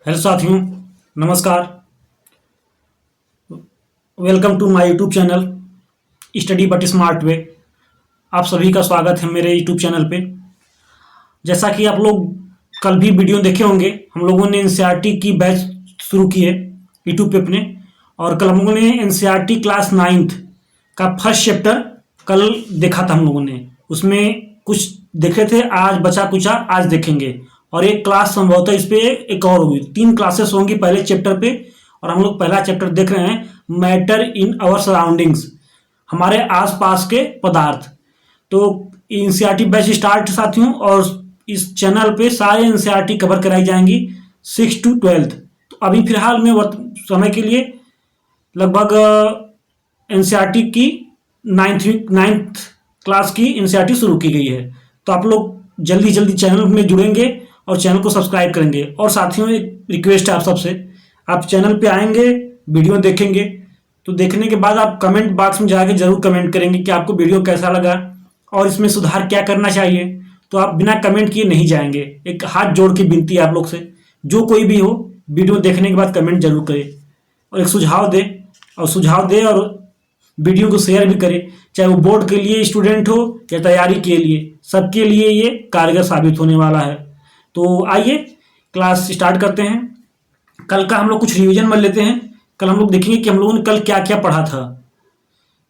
Hello साथियों, नमस्कार। Welcome to my YouTube channel study but smart way. आप सभी का स्वागत है मेरे यूट्यूब चैनल पे। जैसा कि आप लोग कल भी वीडियो देखे होंगे, हम लोगों ने एनसीईआरटी की बैच शुरू की है यूट्यूब पे अपने। और कल हम लोगों ने एनसीईआरटी क्लास 9th का फर्स्ट चैप्टर कल देखा था हम लोगों ने। उसमें कुछ देखे थे, आज बचा कुचा आज देखेंगे। और एक क्लास संभवतः इस पे एक और होगी, 3 क्लासेस होंगी पहले चैप्टर पे। और हम लोग पहला चैप्टर देख रहे हैं, मैटर इन आवर सराउंडिंग्स, हमारे आसपास के पदार्थ। तो एनसीईआरटी बैच स्टार्ट साथियों, और इस चैनल पे सारे एनसीईआरटी कवर कराई जाएंगी 6 to 12th। तो अभी फिलहाल में समय के लिए लगभग एनसीईआरटी की नाइन्थ क्लास की एनसीईआरटी शुरू की गई है। तो आप लोग जल्दी जल्दी चैनल में जुड़ेंगे और चैनल को सब्सक्राइब करेंगे। और साथियों, एक रिक्वेस्ट है आप सबसे, आप चैनल पे आएंगे, वीडियो देखेंगे, तो देखने के बाद आप कमेंट बॉक्स में जाके जरूर कमेंट करेंगे कि आपको वीडियो कैसा लगा और इसमें सुधार क्या करना चाहिए। तो आप बिना कमेंट किए नहीं जाएंगे। एक हाथ जोड़ के विनती है आप लोग से, जो कोई भी हो वीडियो देखने के बाद कमेंट जरूर करे और एक सुझाव दे और वीडियो को शेयर भी करें। चाहे वो बोर्ड के लिए स्टूडेंट हो या तैयारी के लिए, सबके लिए ये कारगर साबित होने वाला है। तो आइए क्लास स्टार्ट करते हैं। कल का हम लोग कुछ रिवीजन कर लेते हैं। कल हम लोग देखेंगे कि हम लोगों ने कल क्या क्या पढ़ा था।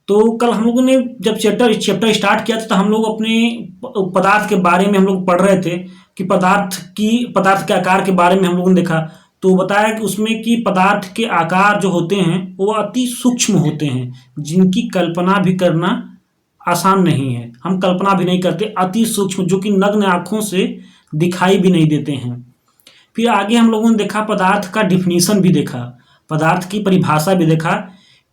तो कल हम लोगों ने जब चैप्टर स्टार्ट किया था, तो हम लोग अपने पदार्थ के बारे में हम लोग पढ़ रहे थे कि पदार्थ के आकार के बारे में हम लोगों ने देखा। तो बताया कि उसमें कि पदार्थ के आकार जो होते हैं वो अति सूक्ष्म होते हैं, जिनकी कल्पना भी करना आसान नहीं है। हम कल्पना भी नहीं करते, अति सूक्ष्म, जो कि नग्न आंखों से दिखाई भी नहीं देते हैं। फिर आगे हम लोगों ने देखा, पदार्थ का डिफिनीशन भी देखा, पदार्थ की परिभाषा भी देखा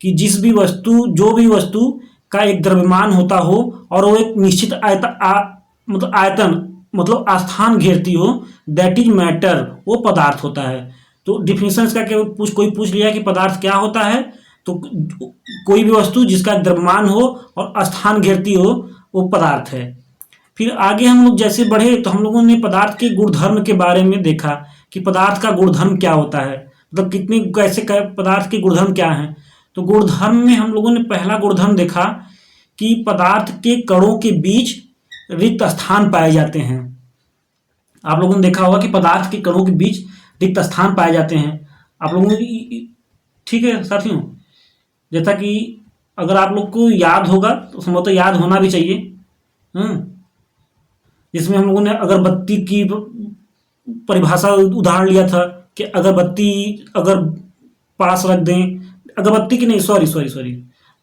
कि जो भी वस्तु का एक द्रव्यमान होता हो और वो एक निश्चित आयतन मतलब स्थान घेरती हो, दैट इज मैटर, वो पदार्थ होता है। तो डिफिनीशन का कोई पूछ लिया कि पदार्थ क्या होता है, तो कोई भी वस्तु जिसका द्रव्यमान हो और स्थान घेरती हो, वो पदार्थ है। फिर आगे हम लोग जैसे बढ़े, तो हम लोगों ने पदार्थ के गुणधर्म के बारे में देखा कि पदार्थ का गुणधर्म क्या होता है, मतलब पदार्थ के गुणधर्म क्या हैं। तो गुणधर्म में हम लोगों ने पहला गुणधर्म देखा कि पदार्थ के कणों के बीच रिक्त स्थान पाए जाते हैं। आप लोगों ने देखा होगा कि पदार्थ के कणों के बीच रिक्त स्थान पाए जाते हैं। आप लोगों ने, ठीक है साथियों, जैसा कि अगर आप लोग को याद होगा तो संभवतः याद होना भी चाहिए। जिसमें हम लोगों ने अगरबत्ती की परिभाषा उदाहरण लिया था कि अगरबत्ती अगर पास रख दें, अगरबत्ती की नहीं, सॉरी,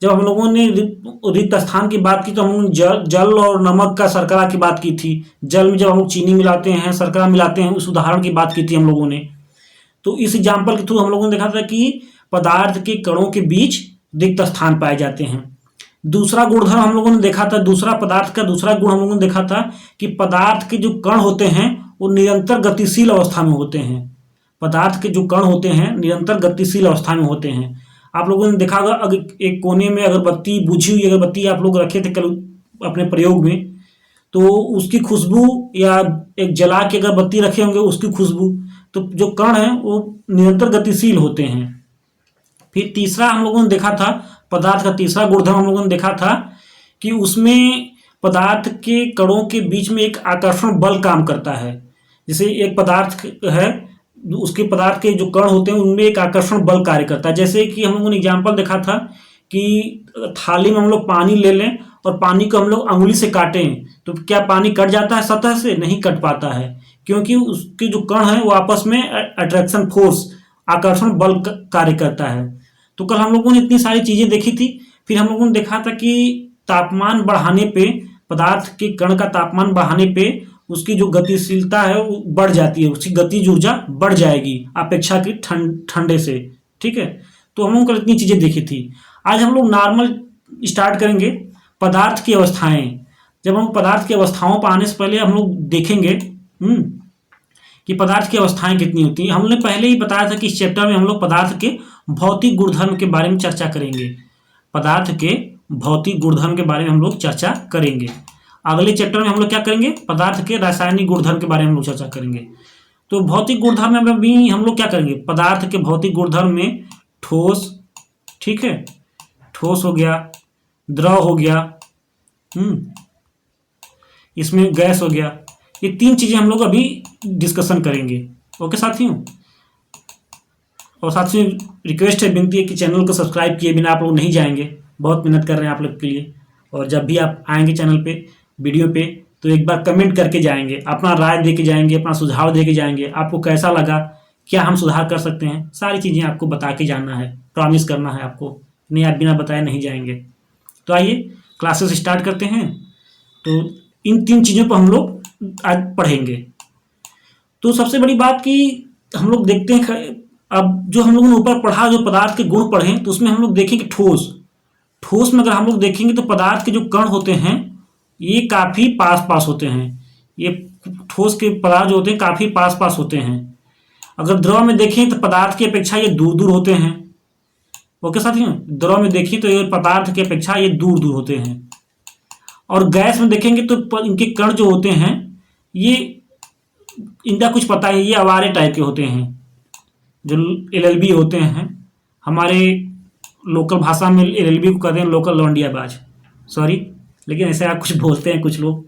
जब हम लोगों ने रिक्त स्थान की बात की तो हम लोगों ने जल और नमक का शर्करा की बात की थी। जल में जब हम लोग चीनी मिलाते हैं, शर्करा मिलाते हैं, उस उदाहरण की बात की थी हम लोगों ने। तो इस एग्जाम्पल के थ्रू हम लोगों ने देखा था कि पदार्थ के कणों के बीच रिक्त स्थान पाए जाते हैं। दूसरा गुणधर्म हम लोगों ने देखा था, पदार्थ का दूसरा गुण हम लोगों ने देखा था कि पदार्थ के जो कण होते हैं वो निरंतर गतिशील अवस्था में होते हैं। पदार्थ के जो कण होते हैं निरंतर गतिशील अवस्था में होते हैं। आप लोगों ने देखा होगा, अगर एक कोने में अगरबत्ती, बुझी हुई अगरबत्ती आप लोग रखे थे कल अपने प्रयोग में, तो उसकी खुशबू, या एक जला के अगरबत्ती रखे होंगे उसकी खुशबू, तो जो कण हैं वो निरंतर गतिशील होते हैं। फिर तीसरा हम लोगों ने देखा था, पदार्थ का तीसरा गुणधर्म हम लोगों ने देखा था कि उसमें पदार्थ के कणों के बीच में एक आकर्षण बल काम करता है। जैसे एक पदार्थ है, उसके पदार्थ के जो कण होते हैं उनमें एक आकर्षण बल कार्य करता है। जैसे कि हम लोगों ने एग्जाम्पल देखा था कि थाली में हम लोग पानी ले लें और पानी को हम लोग अंगुली से काटें, तो क्या पानी कट जाता है सतह से? नहीं कट पाता है, क्योंकि उसके जो कण हैं वो आपस में अट्रैक्शन फोर्स, आकर्षण बल कार्य करता है। तो कल हम लोगों ने इतनी सारी चीजें देखी थी। फिर हम लोगों ने देखा था कि तापमान बढ़ाने पे, पदार्थ के कण का तापमान बढ़ाने पे उसकी जो गतिशीलता है वो बढ़ जाती है, उसकी गतिज ऊर्जा बढ़ जाएगी अपेक्षा की ठंडे से। ठीक है, तो हम लोगों ने इतनी चीजें देखी थी। आज हम लोग नॉर्मल स्टार्ट करेंगे, पदार्थ की अवस्थाएं। जब हम पदार्थ की अवस्थाओं पर आने से पहले हम लोग देखेंगे कि पदार्थ की अवस्थाएं कितनी होती हैं। हमने पहले ही बताया था कि इस चैप्टर में हम लोग पदार्थ के भौतिक गुणधर्म के बारे में चर्चा करेंगे। पदार्थ के भौतिक गुणधर्म के बारे में हम लोग चर्चा करेंगे। अगले चैप्टर में हम लोग क्या करेंगे? पदार्थ के रासायनिक गुणधर्म के बारे में हम लोग चर्चा करेंगे। तो भौतिक गुणधर्म में अभी हम लोग क्या करेंगे, पदार्थ के भौतिक गुणधर्म में ठोस, ठीक है, ठोस हो गया, द्रव हो गया, इसमें गैस हो गया, ये 3 चीजें हम लोग अभी डिस्कशन करेंगे। ओके साथियों, और साथियों रिक्वेस्ट है, विनती है कि चैनल को सब्सक्राइब किए बिना आप लोग नहीं जाएंगे, बहुत मेहनत कर रहे हैं आप लोग के लिए। और जब भी आप आएंगे चैनल पे, वीडियो पे, तो एक बार कमेंट करके जाएंगे, अपना राय दे के जाएंगे, अपना सुझाव दे के जाएंगे, आपको कैसा लगा, क्या हम सुधार कर सकते हैं, सारी चीज़ें आपको बता के जाना है, प्रॉमिस करना है आपको, नहीं आप बिना बताए नहीं जाएंगे। तो आइए क्लासेस स्टार्ट करते हैं। तो इन 3 चीज़ों पर हम लोग आज पढ़ेंगे। तो सबसे बड़ी बात कि हम लोग देखते हैं, अब जो हम लोगों ने ऊपर पढ़ा, जो पदार्थ के गुण पढ़े, तो उसमें हम लोग देखें कि ठोस, ठोस में अगर हम लोग देखेंगे तो पदार्थ के जो कण होते हैं ये काफ़ी पास पास होते हैं। ये ठोस के पदार्थ जो होते हैं काफ़ी पास पास होते हैं। अगर द्रव में देखें तो पदार्थ की अपेक्षा ये दूर दूर होते हैं। ओके साथियों, द्रव में देखें तो ये पदार्थ की अपेक्षा ये दूर दूर होते हैं। और गैस में देखेंगे तो इनके कण जो होते हैं ये, इनका कुछ पता है, ये आवारे टाइप के होते हैं, जो LLB होते हैं। हमारे लोकल भाषा में LLB को कहते हैं लोकल लौंडियाबाज, सॉरी, लेकिन ऐसे आप कुछ बोलते हैं कुछ लोग।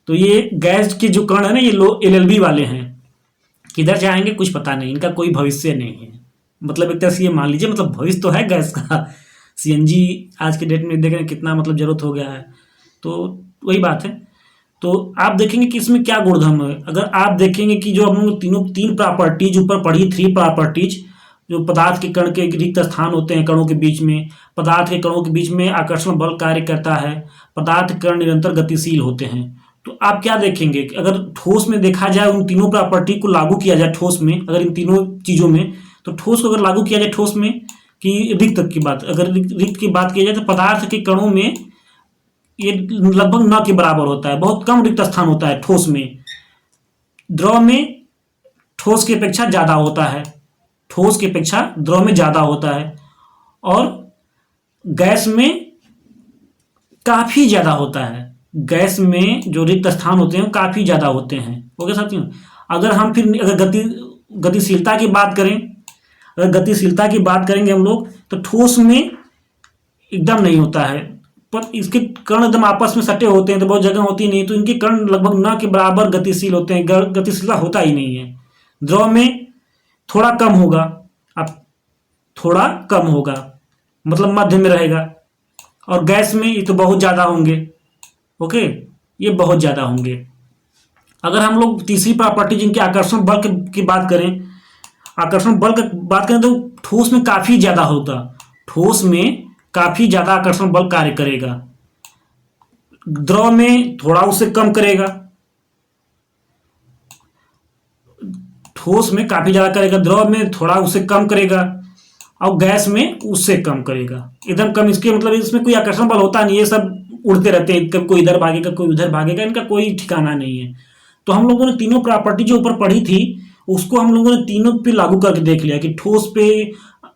तो ये गैस के जो कण है ना, ये LLB वाले हैं, किधर जाएंगे कुछ पता नहीं, इनका कोई भविष्य नहीं है। मतलब एक तरह से ये मान लीजिए, मतलब भविष्य तो है गैस का, CNG आज के डेट में देख रहे हैं कितना मतलब जरूरत हो गया है। तो वही बात है। तो आप देखेंगे कि इसमें क्या गुणधर्म है। अगर आप देखेंगे कि जो हम लोग तीन प्रॉपर्टीज ऊपर पढ़ी, 3 प्रॉपर्टीज, जो पदार्थ के कण के रिक्त स्थान होते हैं कणों के बीच में, पदार्थ के कणों के बीच में आकर्षण बल कार्य करता है, पदार्थ के कण निरंतर गतिशील होते हैं। तो आप क्या देखेंगे कि अगर ठोस में देखा जाए, उन तीनों प्रॉपर्टी को लागू किया जाए ठोस में, अगर इन तीनों चीज़ों में, तो ठोस को अगर लागू किया जाए ठोस में, कि रिक्त की बात, अगर रिक्त की बात की जाए तो पदार्थ के कणों में ये लगभग न के बराबर होता है, बहुत कम रिक्त स्थान होता है ठोस में। द्रव में ठोस की अपेक्षा ज़्यादा होता है, ठोस की अपेक्षा द्रव में ज़्यादा होता है, और गैस में काफ़ी ज़्यादा होता है। गैस में जो रिक्त स्थान होते हैं वो काफ़ी ज़्यादा होते हैं। ओके साथियों, अगर हम फिर अगर गतिशीलता की बात करें, अगर गतिशीलता की बात करेंगे हम लोग, तो ठोस में एकदम नहीं होता है, पर इसके कण एकदम आपस में सटे होते हैं, तो बहुत जगह होती नहीं, तो इनके कण लगभग न के बराबर गतिशील होते हैं, गतिशीलता होता ही नहीं है। द्रव में थोड़ा कम होगा, अब थोड़ा कम होगा, मतलब मध्य में रहेगा, और गैस में ये तो बहुत ज़्यादा होंगे। ओके, ये बहुत ज़्यादा होंगे। अगर हम लोग तीसरी प्रॉपर्टी जिनके आकर्षण बल की बात करें, आकर्षण बल की बात करें, तो ठोस में काफ़ी ज़्यादा होगा, ठोस में काफ़ी ज़्यादा आकर्षण बल कार्य करेगा, द्रव में थोड़ा उससे कम करेगा, ठोस में काफ़ी ज़्यादा करेगा, द्रव में थोड़ा उससे कम करेगा, और गैस में उससे कम करेगा, एकदम कम। इसके मतलब इसमें कोई आकर्षण बल होता नहीं, ये सब उड़ते रहते हैं, कभी कोई इधर भागेगा कोई उधर भागेगा, इनका कोई ठिकाना नहीं है। तो हम लोगों ने तीनों प्रॉपर्टी जो ऊपर पढ़ी थी उसको हम लोगों ने तीनों पे लागू करके देख लिया कि ठोस पे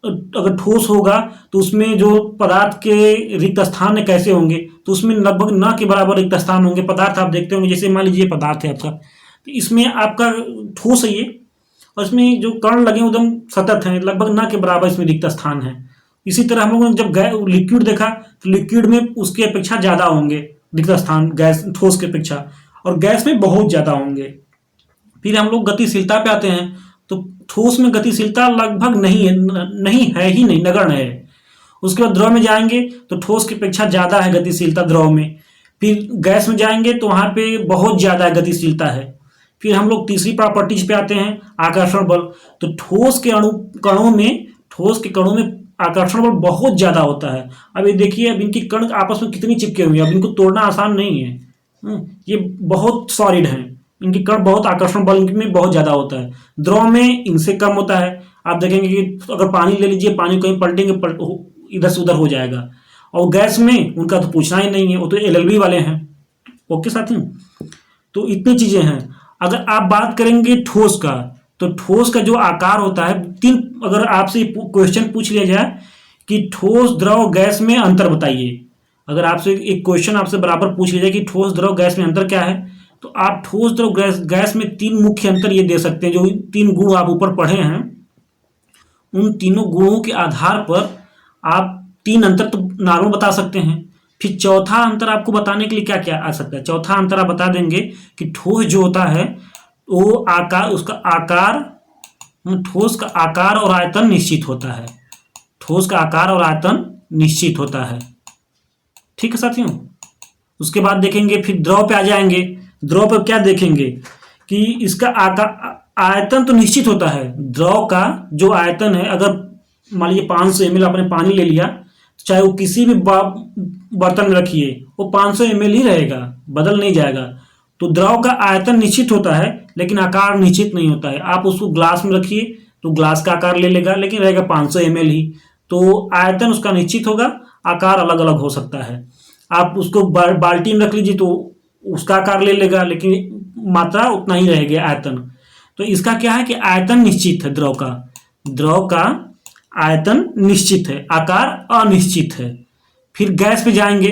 अगर ठोस होगा तो उसमें जो पदार्थ के रिक्त स्थान कैसे होंगे, तो उसमें लगभग न के बराबर रिक्त स्थान होंगे। पदार्थ आप देखते होंगे, जैसे मान लीजिए पदार्थ है आपका, तो इसमें आपका ठोस है ये, और इसमें जो कण लगे एकदम सतत हैं, लगभग न के बराबर इसमें रिक्त स्थान है। इसी तरह हम लोगों ने जब लिक्विड देखा तो लिक्विड में उसकी अपेक्षा ज़्यादा होंगे रिक्त स्थान, गैस ठोस की अपेक्षा, और गैस में बहुत ज़्यादा होंगे। फिर हम लोग गतिशीलता पे आते हैं, तो ठोस में गतिशीलता लगभग नहीं है, नहीं है ही नहीं, नगण्य है। उसके बाद द्रव में जाएंगे तो ठोस की अपेक्षा ज़्यादा है गतिशीलता द्रव में। फिर गैस में जाएंगे तो वहाँ पे बहुत ज़्यादा गतिशीलता है। फिर हम लोग तीसरी प्रॉपर्टीज पे आते हैं, आकर्षण बल। तो ठोस के कणों में आकर्षण बल बहुत ज़्यादा होता है। अब ये देखिए, अब इनके कण आपस में कितनी चिपके हुए हैं, अब इनको तोड़ना आसान नहीं है, ये बहुत सॉलिड हैं, इनके कण बहुत आकर्षण बल में बहुत ज़्यादा होता है। द्रव में इनसे कम होता है। आप देखेंगे कि अगर पानी ले लीजिए, पानी कहीं पलटेंगे इधर से उधर हो जाएगा, और गैस में उनका तो पूछना ही नहीं है, वो तो LLB वाले हैं। ओके साथियों, तो इतनी चीज़ें हैं। अगर आप बात करेंगे ठोस का, तो ठोस का जो आकार होता है, अगर आपसे क्वेश्चन पूछ लिया जाए कि ठोस द्रव गैस में अंतर बताइए, अगर आपसे एक क्वेश्चन आपसे बराबर पूछ लिया जाए कि ठोस द्रव गैस में अंतर क्या है, तो आप ठोस द्रव गैस में तीन मुख्य अंतर ये दे सकते हैं। जो तीन गुण आप ऊपर पढ़े हैं, उन तीनों गुणों के आधार पर आप तीन अंतर तो नॉर्मल बता सकते हैं। फिर चौथा अंतर आपको बताने के लिए क्या क्या आ सकता है? चौथा अंतर आप बता देंगे कि ठोस जो होता है वो आकार, उसका आकार, ठोस का आकार और आयतन निश्चित होता है। ठोस का आकार और आयतन निश्चित होता है। ठीक है साथियों। उसके बाद देखेंगे, फिर द्रव पे आ जाएंगे। द्रव पर क्या देखेंगे कि इसका आकार, आयतन तो निश्चित होता है। द्रव का जो आयतन है, अगर मान लीजिए 500 ml आपने पानी ले लिया, चाहे वो किसी भी बर्तन में रखिए, वो 500 ml ही रहेगा, बदल नहीं जाएगा। तो द्रव का आयतन निश्चित होता है, लेकिन आकार निश्चित नहीं होता है। आप उसको ग्लास में रखिए तो ग्लास का आकार ले लेगा, लेकिन रहेगा 500 ml ही। तो आयतन उसका निश्चित होगा, आकार अलग अलग हो सकता है। आप उसको बाल्टी में रख लीजिए तो उसका आकार ले लेगा, लेकिन मात्रा उतना ही रहेगा, आयतन। तो इसका क्या है कि आयतन निश्चित है द्रव का। द्रव का आयतन निश्चित है, आकार अनिश्चित है। फिर गैस पे जाएंगे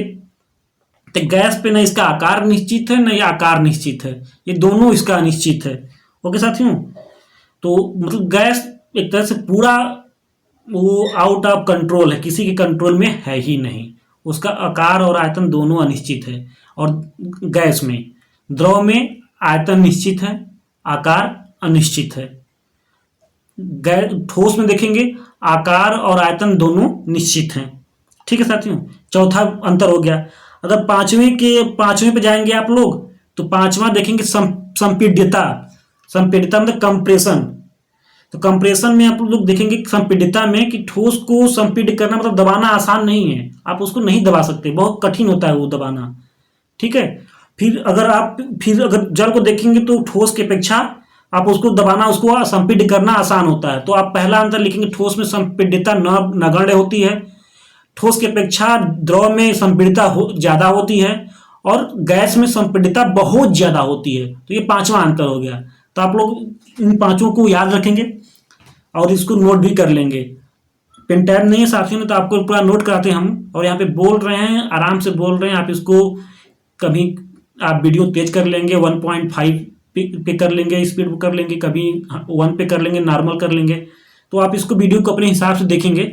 तो गैस पे न इसका आकार निश्चित है, न ये आकार निश्चित है, ये दोनों इसका अनिश्चित है। ओके साथियों। तो मतलब गैस एक तरह से पूरा वो आउट ऑफ कंट्रोल है, किसी के कंट्रोल में है ही नहीं। उसका आकार और आयतन दोनों अनिश्चित है। और गैस में, द्रव में आयतन निश्चित है, आकार अनिश्चित है। ठोस में देखेंगे आकार और आयतन दोनों निश्चित हैं। ठीक है साथियों। चौथा अंतर हो गया। अगर पांचवें पे जाएंगे आप लोग, तो पांचवा देखेंगे संपीड्यता। संपीड्यता मतलब कंप्रेशन। तो कंप्रेशन में आप लोग देखेंगे संपीड्यता में कि ठोस को संपीडित करना मतलब दबाना आसान नहीं है। आप उसको नहीं दबा सकते, बहुत कठिन होता है वो दबाना। ठीक है। फिर अगर जल को देखेंगे तो ठोस की अपेक्षा आप उसको दबाना, उसको संपीडित करना आसान होता है। तो आप पहला अंतर लिखेंगे, ठोस में संपीड्यता नगण्य होती है, ठोस की अपेक्षा द्रव में संपीडितता ज्यादा होती है, और गैस में संपीडितता बहुत ज्यादा होती है। तो ये पांचवा अंतर हो गया। तो आप लोग इन पांचों को याद रखेंगे और इसको नोट भी कर लेंगे। पेन टैब नहीं है साथियों में, तो आपको पूरा नोट कराते हैं हम। और यहाँ पे बोल रहे हैं, आराम से बोल रहे हैं। आप इसको कभी आप वीडियो तेज कर लेंगे, 1.5 पे कर लेंगे, स्पीड कर लेंगे, कभी 1 पे कर लेंगे, नॉर्मल कर लेंगे। तो आप इसको वीडियो को अपने हिसाब से देखेंगे।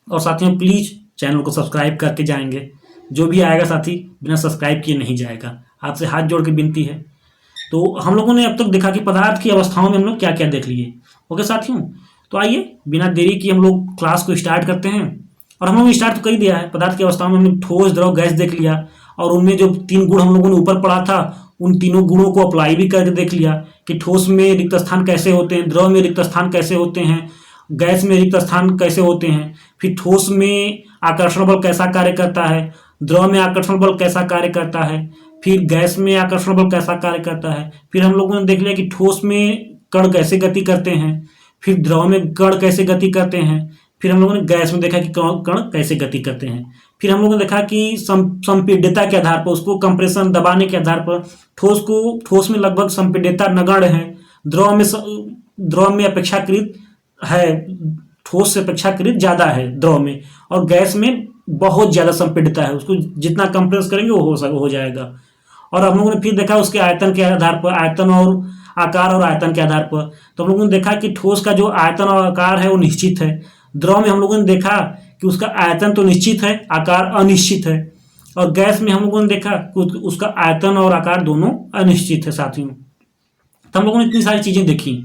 और साथियों प्लीज चैनल को सब्सक्राइब करके जाएंगे। जो भी आएगा साथी बिना सब्सक्राइब किए नहीं जाएगा। आपसे हाथ जोड़ के विनती है। तो हम लोगों ने अब तक देखा कि पदार्थ की अवस्थाओं में हम लोग क्या क्या देख लिए। ओके साथियों। तो आइए बिना देरी की हम लोग क्लास को स्टार्ट करते हैं। और हम लोगों ने स्टार्ट तो कर ही दिया है। पदार्थ की अवस्थाओं में हमने ठोस, द्रव, गैस देख लिया। और उनमें जो तीन गुण हम लोगों ने ऊपर पढ़ा था, उन तीनों गुणों को अप्लाई भी करके देख लिया कि ठोस में रिक्त स्थान कैसे होते हैं, द्रव में रिक्त स्थान कैसे होते हैं, गैस में रिक्त स्थान कैसे होते हैं। फिर ठोस में आकर्षण बल कैसा कार्य करता है, द्रव में आकर्षण बल कैसा कार्य करता है, फिर गैस में आकर्षण बल कैसा कार्य करता है। फिर हम लोगों ने देख लिया कि ठोस में कण कैसे गति करते हैं, फिर द्रव में कण कैसे गति करते हैं, फिर हम लोगों ने गैस में देखा कि कण कैसे गति करते हैं। फिर हम लोगों ने देखा कि संपीड्यता के आधार पर, उसको कंप्रेशन दबाने के आधार पर ठोस में लगभग संपीड्यता नगण्य है, द्रव में अपेक्षाकृत है, ठोस से अपेक्षाकृत ज्यादा है द्रव में, और गैस में बहुत ज्यादा संपीड्यता है। उसको जितना कंप्रेस करेंगे वो हो जाएगा। और हम लोगों ने फिर देखा उसके आयतन के आधार पर, आयतन और आकार और आयतन के आधार पर। तो हम लोगों ने देखा कि ठोस का जो आयतन और आकार है वो निश्चित है। द्रव में हम लोगों ने देखा कि उसका आयतन तो निश्चित है, आकार अनिश्चित है। और गैस में हम लोगों ने देखा कि उसका आयतन और आकार दोनों अनिश्चित है साथियों। तो हम लोगों ने इतनी सारी चीजें देखी।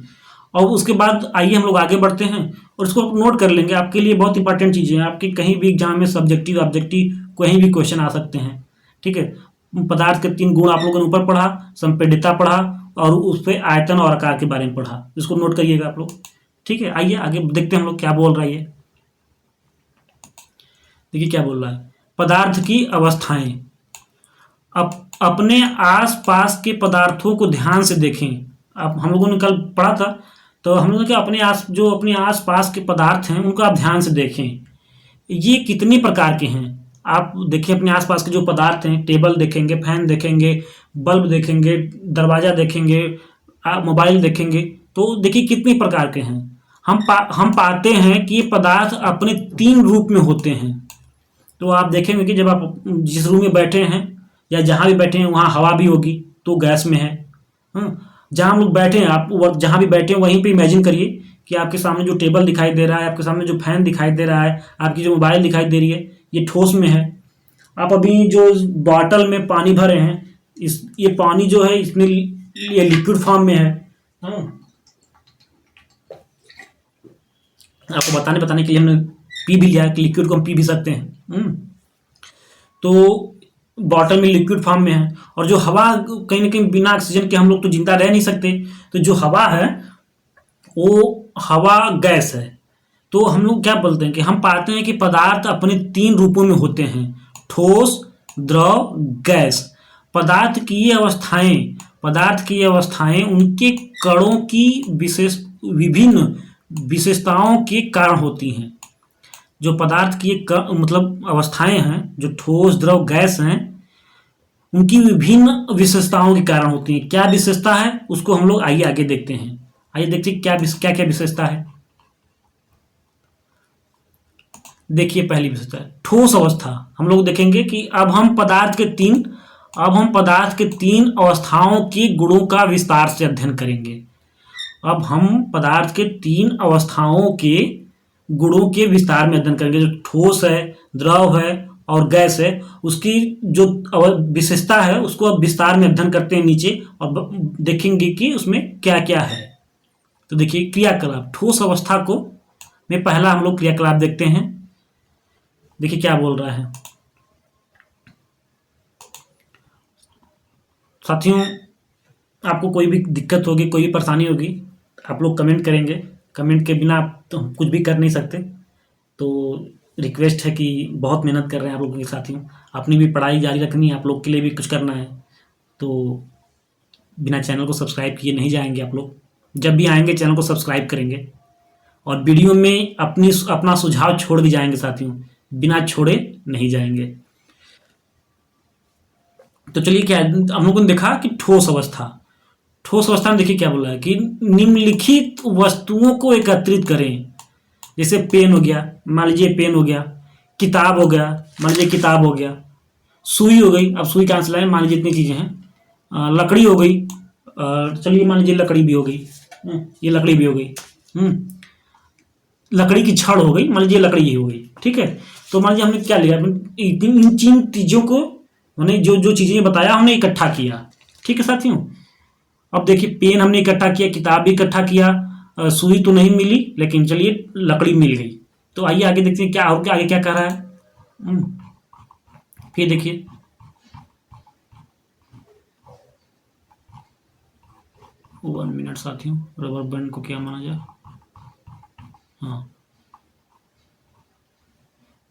और उसके बाद आइए हम लोग आगे बढ़ते हैं और इसको नोट कर लेंगे। आपके लिए बहुत इंपॉर्टेंट चीजें हैं। आपके कहीं भी एग्जाम में सब्जेक्टिव ऑब्जेक्टिव कहीं भी क्वेश्चन आ सकते हैं। ठीक है। पदार्थ के तीन गुण आप लोगों ने ऊपर पढ़ा, संपीड्यता पढ़ा, और उस पर आयतन और आकार के बारे में पढ़ा। इसको नोट करिएगा आप लोग। ठीक है। आइए आगे देखते हैं हम लोग क्या बोल रहा है ये। देखिए क्या बोल रहा है, पदार्थ की अवस्थाएं। अपने आसपास के पदार्थों को ध्यान से देखें। अब हम लोगों ने कल पढ़ा था, तो हम लोगों ने अपने आसपास के पदार्थ हैं उनको आप ध्यान से देखें। ये कितने प्रकार के हैं आप देखिए। अपने आसपास के जो पदार्थ हैं, टेबल देखेंगे, फैन देखेंगे, बल्ब देखेंगे, दरवाजा देखेंगे, मोबाइल देखेंगे, तो देखिए कितने प्रकार के हैं। हम पाते हैं कि ये पदार्थ अपने तीन रूप में होते हैं। तो आप देखेंगे कि जब आप जिस रूम में बैठे हैं या जहाँ भी बैठे हैं वहाँ हवा भी होगी, तो गैस में है। जहाँ हम लोग बैठे हैं, आप जहाँ भी बैठे हैं वहीं पे इमेजिन करिए कि आपके सामने जो टेबल दिखाई दे रहा है, आपके सामने जो फैन दिखाई दे रहा है, आपकी जो मोबाइल दिखाई दे रही है, ये ठोस में है। आप अभी जो बॉटल में पानी भरे हैं, ये पानी जो है इसमें ये लिक्विड फॉर्म में है। आपको बताने के लिए हमने पी भी लिया कि लिक्विड को हम पी भी सकते हैं। तो बॉटल में लिक्विड फॉर्म में है, और जो हवा कहीं ना कहीं बिना ऑक्सीजन के हम लोग तो जिंदा रह नहीं सकते, तो जो हवा है वो हवा गैस है। तो हम लोग क्या बोलते हैं कि हम पाते हैं कि पदार्थ अपने 3 रूपों में होते हैं, ठोस, द्रव, गैस। पदार्थ की अवस्थाएं उनके कणों की विभिन्न विशेषताओं के कारण होती हैं। जो पदार्थ की मतलब अवस्थाएं हैं, जो ठोस, द्रव, गैस हैं, उनकी विभिन्न विशेषताओं के कारण होती हैं। क्या विशेषता है उसको हम लोग आइए आगे देखते हैं। आइए देखते हैं क्या क्या विशेषता है। देखिए, पहली विशेषता है ठोस अवस्था। हम लोग देखेंगे कि अब हम पदार्थ के तीन अवस्थाओं के गुणों का विस्तार से अध्ययन करेंगे। अब हम पदार्थ के 3 अवस्थाओं के गुणों के विस्तार में अध्ययन करेंगे। जो ठोस है, द्रव है और गैस है, उसकी जो विशेषता है उसको अब विस्तार में अध्ययन करते हैं नीचे, और देखेंगे कि उसमें क्या क्या है। तो देखिए, क्रियाकलाप। ठोस अवस्था को में पहला हम लोग क्रियाकलाप देखते हैं। देखिए क्या बोल रहा है। साथियों, आपको कोई भी दिक्कत होगी, कोई भी परेशानी होगी, आप लोग कमेंट करेंगे। कमेंट के बिना आप तो कुछ भी कर नहीं सकते। तो रिक्वेस्ट है कि बहुत मेहनत कर रहे हैं आप लोगों के साथियों, अपनी भी पढ़ाई जारी रखनी है, आप लोग के लिए भी कुछ करना है। तो बिना चैनल को सब्सक्राइब किए नहीं जाएंगे आप लोग। जब भी आएंगे चैनल को सब्सक्राइब करेंगे, और वीडियो में अपना सुझाव छोड़ भी जाएंगे साथियों, बिना छोड़े नहीं जाएंगे। तो चलिए, क्या हम लोगों ने देखा कि ठोस अवस्था में देखिए क्या बोला है कि निम्नलिखित वस्तुओं को एकत्रित करें। जैसे पेन हो गया, मान लीजिए पेन हो गया, किताब हो गया, मान लीजिए किताब हो गया, सुई हो गई, अब सुई कहाँ से लाए, मान लीजिए इतनी चीजें हैं, लकड़ी हो गई, चलिए मान लीजिए लकड़ी भी हो गई, ये लकड़ी भी हो गई, लकड़ी की छड़ हो गई, मान लीजिए लकड़ी ही हो गई, ठीक है। तो मान लीजिए हमने क्या लिया, इन 3 चीजों को मैंने जो चीजें बताया हमने इकट्ठा किया, ठीक है साथियों। अब देखिए, पेन हमने इकट्ठा किया, किताब भी इकट्ठा किया, सुई तो नहीं मिली, लेकिन चलिए लकड़ी मिल गई। तो आइए आगे देखते हैं क्या और आगे क्या कर रहा है। फिर देखिए, 1 मिनट साथियों, रबर बैंड को क्या माना जाए। हाँ,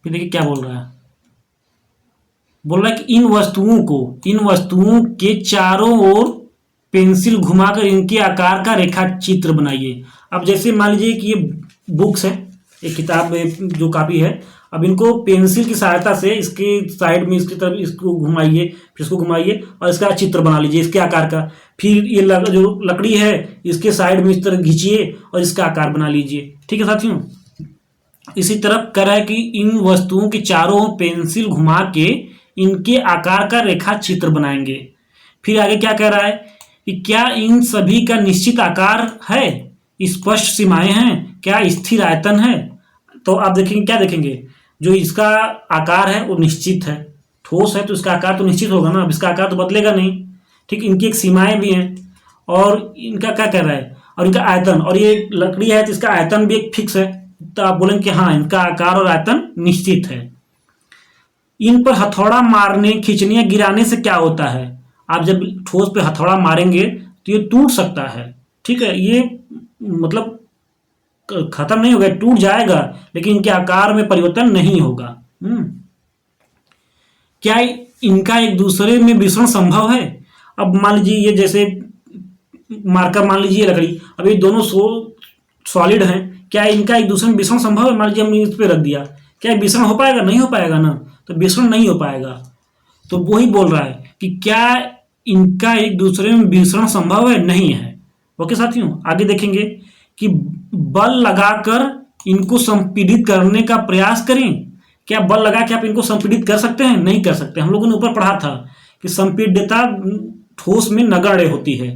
फिर देखिए क्या बोल रहा है। बोल रहा है कि इन वस्तुओं के चारों ओर पेंसिल घुमाकर इनके आकार का रेखा चित्र बनाइए। अब जैसे मान लीजिए कि ये बुक्स है, एक किताब में जो कॉपी है, अब इनको पेंसिल की सहायता से इसके साइड में इसकी तरफ इसको घुमाइए, फिर इसको घुमाइए और इसका चित्र बना लीजिए इसके आकार का। फिर ये जो लकड़ी है इसके साइड में इस तरह खींचिए और इसका आकार बना लीजिए, ठीक है साथियों। इसी तरह कर रहा है कि इन वस्तुओं के चारों पेंसिल घुमा के इनके आकार का रेखा चित्र बनाएंगे। फिर आगे क्या कह रहा है कि क्या इन सभी का निश्चित आकार है, स्पष्ट सीमाएं हैं, क्या स्थिर आयतन है। तो आप देखेंगे, क्या देखेंगे, जो इसका आकार है वो निश्चित है, ठोस है तो इसका आकार तो निश्चित होगा ना, अब इसका आकार तो बदलेगा नहीं, ठीक। इनकी एक सीमाएं भी हैं, और इनका क्या कह रहा है, और इनका आयतन, और ये लकड़ी है तो इसका आयतन भी एक फिक्स है। तो आप बोलेंगे कि हाँ, इनका आकार और आयतन निश्चित है। इन पर हथौड़ा मारने, खींचने या गिराने से क्या होता है। आप जब ठोस पे हथौड़ा मारेंगे तो ये टूट सकता है, ठीक है, ये मतलब खत्म नहीं होगा, टूट जाएगा, लेकिन इनके आकार में परिवर्तन नहीं होगा। क्या इनका एक दूसरे में मिश्रण संभव है। अब मान लीजिए ये जैसे मार्कर, मान लीजिए लकड़ी, अब ये दोनों सॉलिड हैं, क्या इनका एक दूसरे में मिश्रण संभव है। मान लीजिए हमने इस पे रख दिया, क्या मिश्रण हो पाएगा, नहीं हो पाएगा ना, तो मिश्रण नहीं हो पाएगा। तो वही बोल रहा है कि क्या इनका एक दूसरे में मिश्रण संभव है, नहीं है। ओके साथियों, आगे देखेंगे कि बल लगाकर इनको संपीड़ित करने का प्रयास करें। क्या बल लगा के आप इनको संपीड़ित कर सकते हैं, नहीं कर सकते। हम लोगों ने ऊपर पढ़ा था कि संपीड्यता ठोस में नगण्य होती है।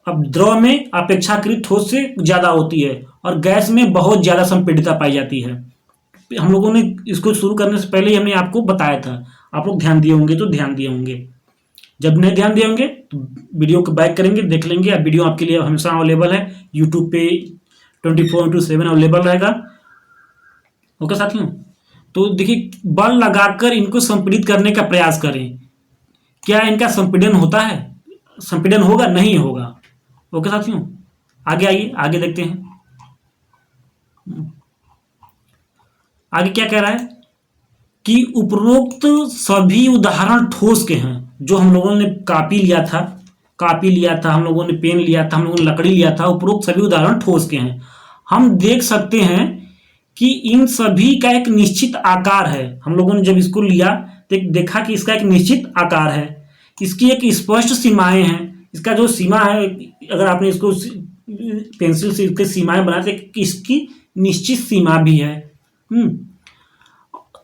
अब द्रव में अपेक्षाकृत ठोस से ज़्यादा होती है और गैस में बहुत ज़्यादा संपीड़ितता पाई जाती है। हम लोगों ने इसको शुरू करने से पहले ही हमने आपको बताया था, आप लोग ध्यान दिए होंगे तो ध्यान दिए होंगे, जब नहीं ध्यान दिए होंगे तो वीडियो को बैक करेंगे, देख लेंगे। अब वीडियो आपके लिए हमेशा अवेलेबल है, यूट्यूब पे 24/7 अवेलेबल रहेगा। ओके साथियों, तो देखिए, बल लगाकर इनको संपीड़ित करने का प्रयास करें, क्या इनका संपीड़न होता है? संपीड़न होगा? नहीं होगा। ओके साथियों, आगे आइए, आगे देखते हैं आगे क्या कह रहा है कि उपरोक्त सभी उदाहरण ठोस के हैं। जो हम लोगों ने कॉपी लिया था, हम लोगों ने पेन लिया था, हम लोगों ने लकड़ी लिया था, उपरोक्त सभी उदाहरण ठोस के हैं। हम देख सकते हैं कि इन सभी का एक निश्चित आकार है। हम लोगों ने जब इसको लिया तो देखा कि इसका एक निश्चित आकार है, इसकी एक स्पष्ट सीमाएं हैं। इसका जो सीमा है, अगर आपने इसको पेंसिल से इसकी सीमाएं बनाते कि इसकी निश्चित सीमा भी है।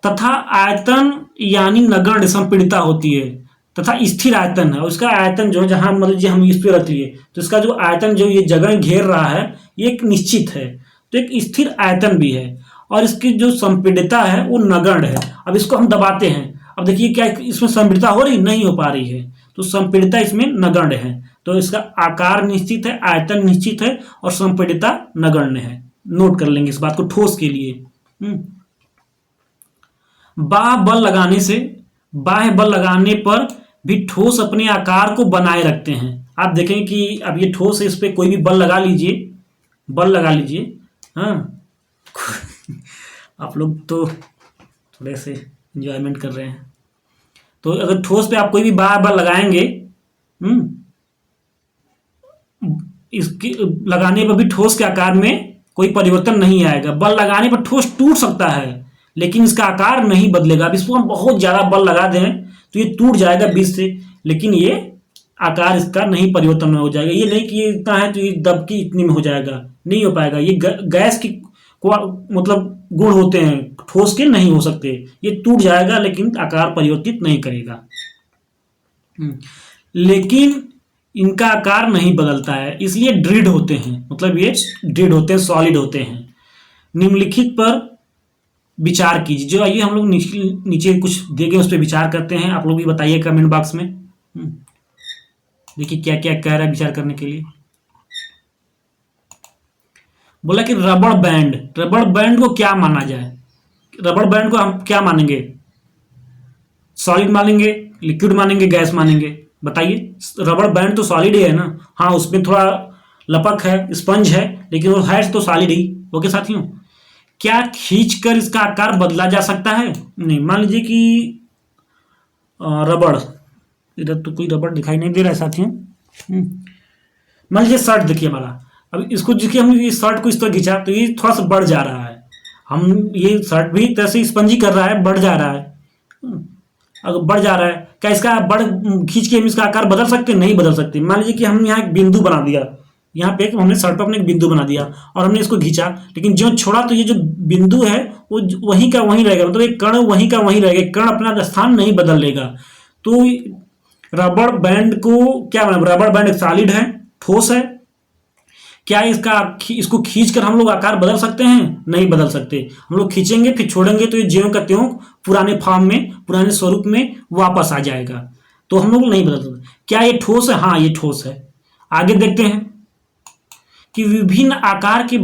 तथा आयतन यानी नगण्य संपीड़ितता होती है, तथा स्थिर आयतन है। उसका आयतन जो है, जहां मतलब जी हम इस पे रख लिए तो इसका जो आयतन जो ये जगह घेर रहा है ये एक निश्चित है, तो एक स्थिर आयतन भी है। और इसकी जो संपीड़ितता है वो नगण्य है। अब इसको हम दबाते हैं, अब देखिए क्या इसमें संपीड़ितता हो रही? नहीं हो पा रही है, तो संपीड़ितता इसमें नगण्य है। तो इसका आकार निश्चित है, आयतन निश्चित है और संपीड़ितता नगण्य है। नोट कर लेंगे इस बात को ठोस के लिए। बाह्य बल लगाने पर भी ठोस अपने आकार को बनाए रखते हैं। आप देखें कि अब ये ठोस है, इस पर कोई भी बल लगा लीजिए, हाँ। आप लोग तो थोड़े से इंजॉयमेंट कर रहे हैं। तो अगर ठोस पे आप कोई भी बाह्य बल लगाएंगे, इसके लगाने पर भी ठोस के आकार में कोई परिवर्तन नहीं आएगा। बल लगाने पर ठोस टूट सकता है लेकिन इसका आकार नहीं बदलेगा। अब इसको हम बहुत ज्यादा बल लगा दें तो ये टूट जाएगा बीच से, लेकिन ये आकार इसका नहीं परिवर्तन में हो जाएगा। ये नहीं कि ये इतना है तो ये दबकी इतनी में हो जाएगा, नहीं हो पाएगा। ये गैस की मतलब गुण होते हैं, ठोस के नहीं हो सकते। ये टूट जाएगा लेकिन आकार परिवर्तित नहीं करेगा। लेकिन इनका आकार नहीं बदलता है, इसलिए दृढ़ होते हैं, मतलब ये दृढ़ होते हैं, सॉलिड होते हैं। निम्नलिखित पर विचार कीजिए। जो आइए हम लोग नीचे कुछ देंगे उस पर विचार करते हैं। आप लोग भी बताइए कमेंट बॉक्स में। देखिए क्या क्या कह रहा है विचार करने के लिए। बोला कि रबड़ बैंड को क्या माना जाए? रबड़ बैंड को हम क्या मानेंगे? सॉलिड मानेंगे, लिक्विड मानेंगे, गैस मानेंगे? बताइए। रबड़ बैंड तो सॉलिड ही है ना। हाँ, उसमें थोड़ा लपक है, स्पंज है, लेकिन वो है तो सॉलिड ही। ओके साथियों, क्या खींचकर इसका आकार बदला जा सकता है? नहीं। मान लीजिए कि रबड़, इधर तो कोई रबड़ दिखाई नहीं दे रहा है साथियों। मान लीजिए शर्ट देखिए हमारा, अब इसको देखिए, हम ये शर्ट को इस तरह खींचा तो ये थोड़ा सा बढ़ जा रहा है। हम ये शर्ट भी तरह से स्पंजी कर रहा है, बढ़ जा रहा है। अगर बढ़ जा रहा है, क्या इसका खींच के हम इसका आकार बदल सकते? नहीं बदल सकते। मान लीजिए कि हम यहाँ एक बिंदु बना दिया, यहाँ पे हमने शर्ट पर अपने एक बिंदु बना दिया और हमने इसको खींचा, लेकिन जो छोड़ा तो ये जो बिंदु है वो वहीं का वहीं रहेगा, मतलब एक कण वहीं का वहीं रहेगा, कण अपना स्थान नहीं बदल लेगा। तो रबड़ बैंड को क्या माना? रबड़ बैंड एक सॉलिड है, ठोस है। क्या इसको खींचकर हम लोग आकार बदल सकते हैं? नहीं बदल सकते। हम लोग खींचेंगे फिर छोड़ेंगे तो ये ज्यों का त्यों पुराने फॉर्म में, पुराने स्वरूप में वापस आ जाएगा। तो हम लोग नहीं बदल सकते। क्या ये ठोस है? हाँ, ये ठोस है। आगे देखते हैं कि विभिन्न आकार के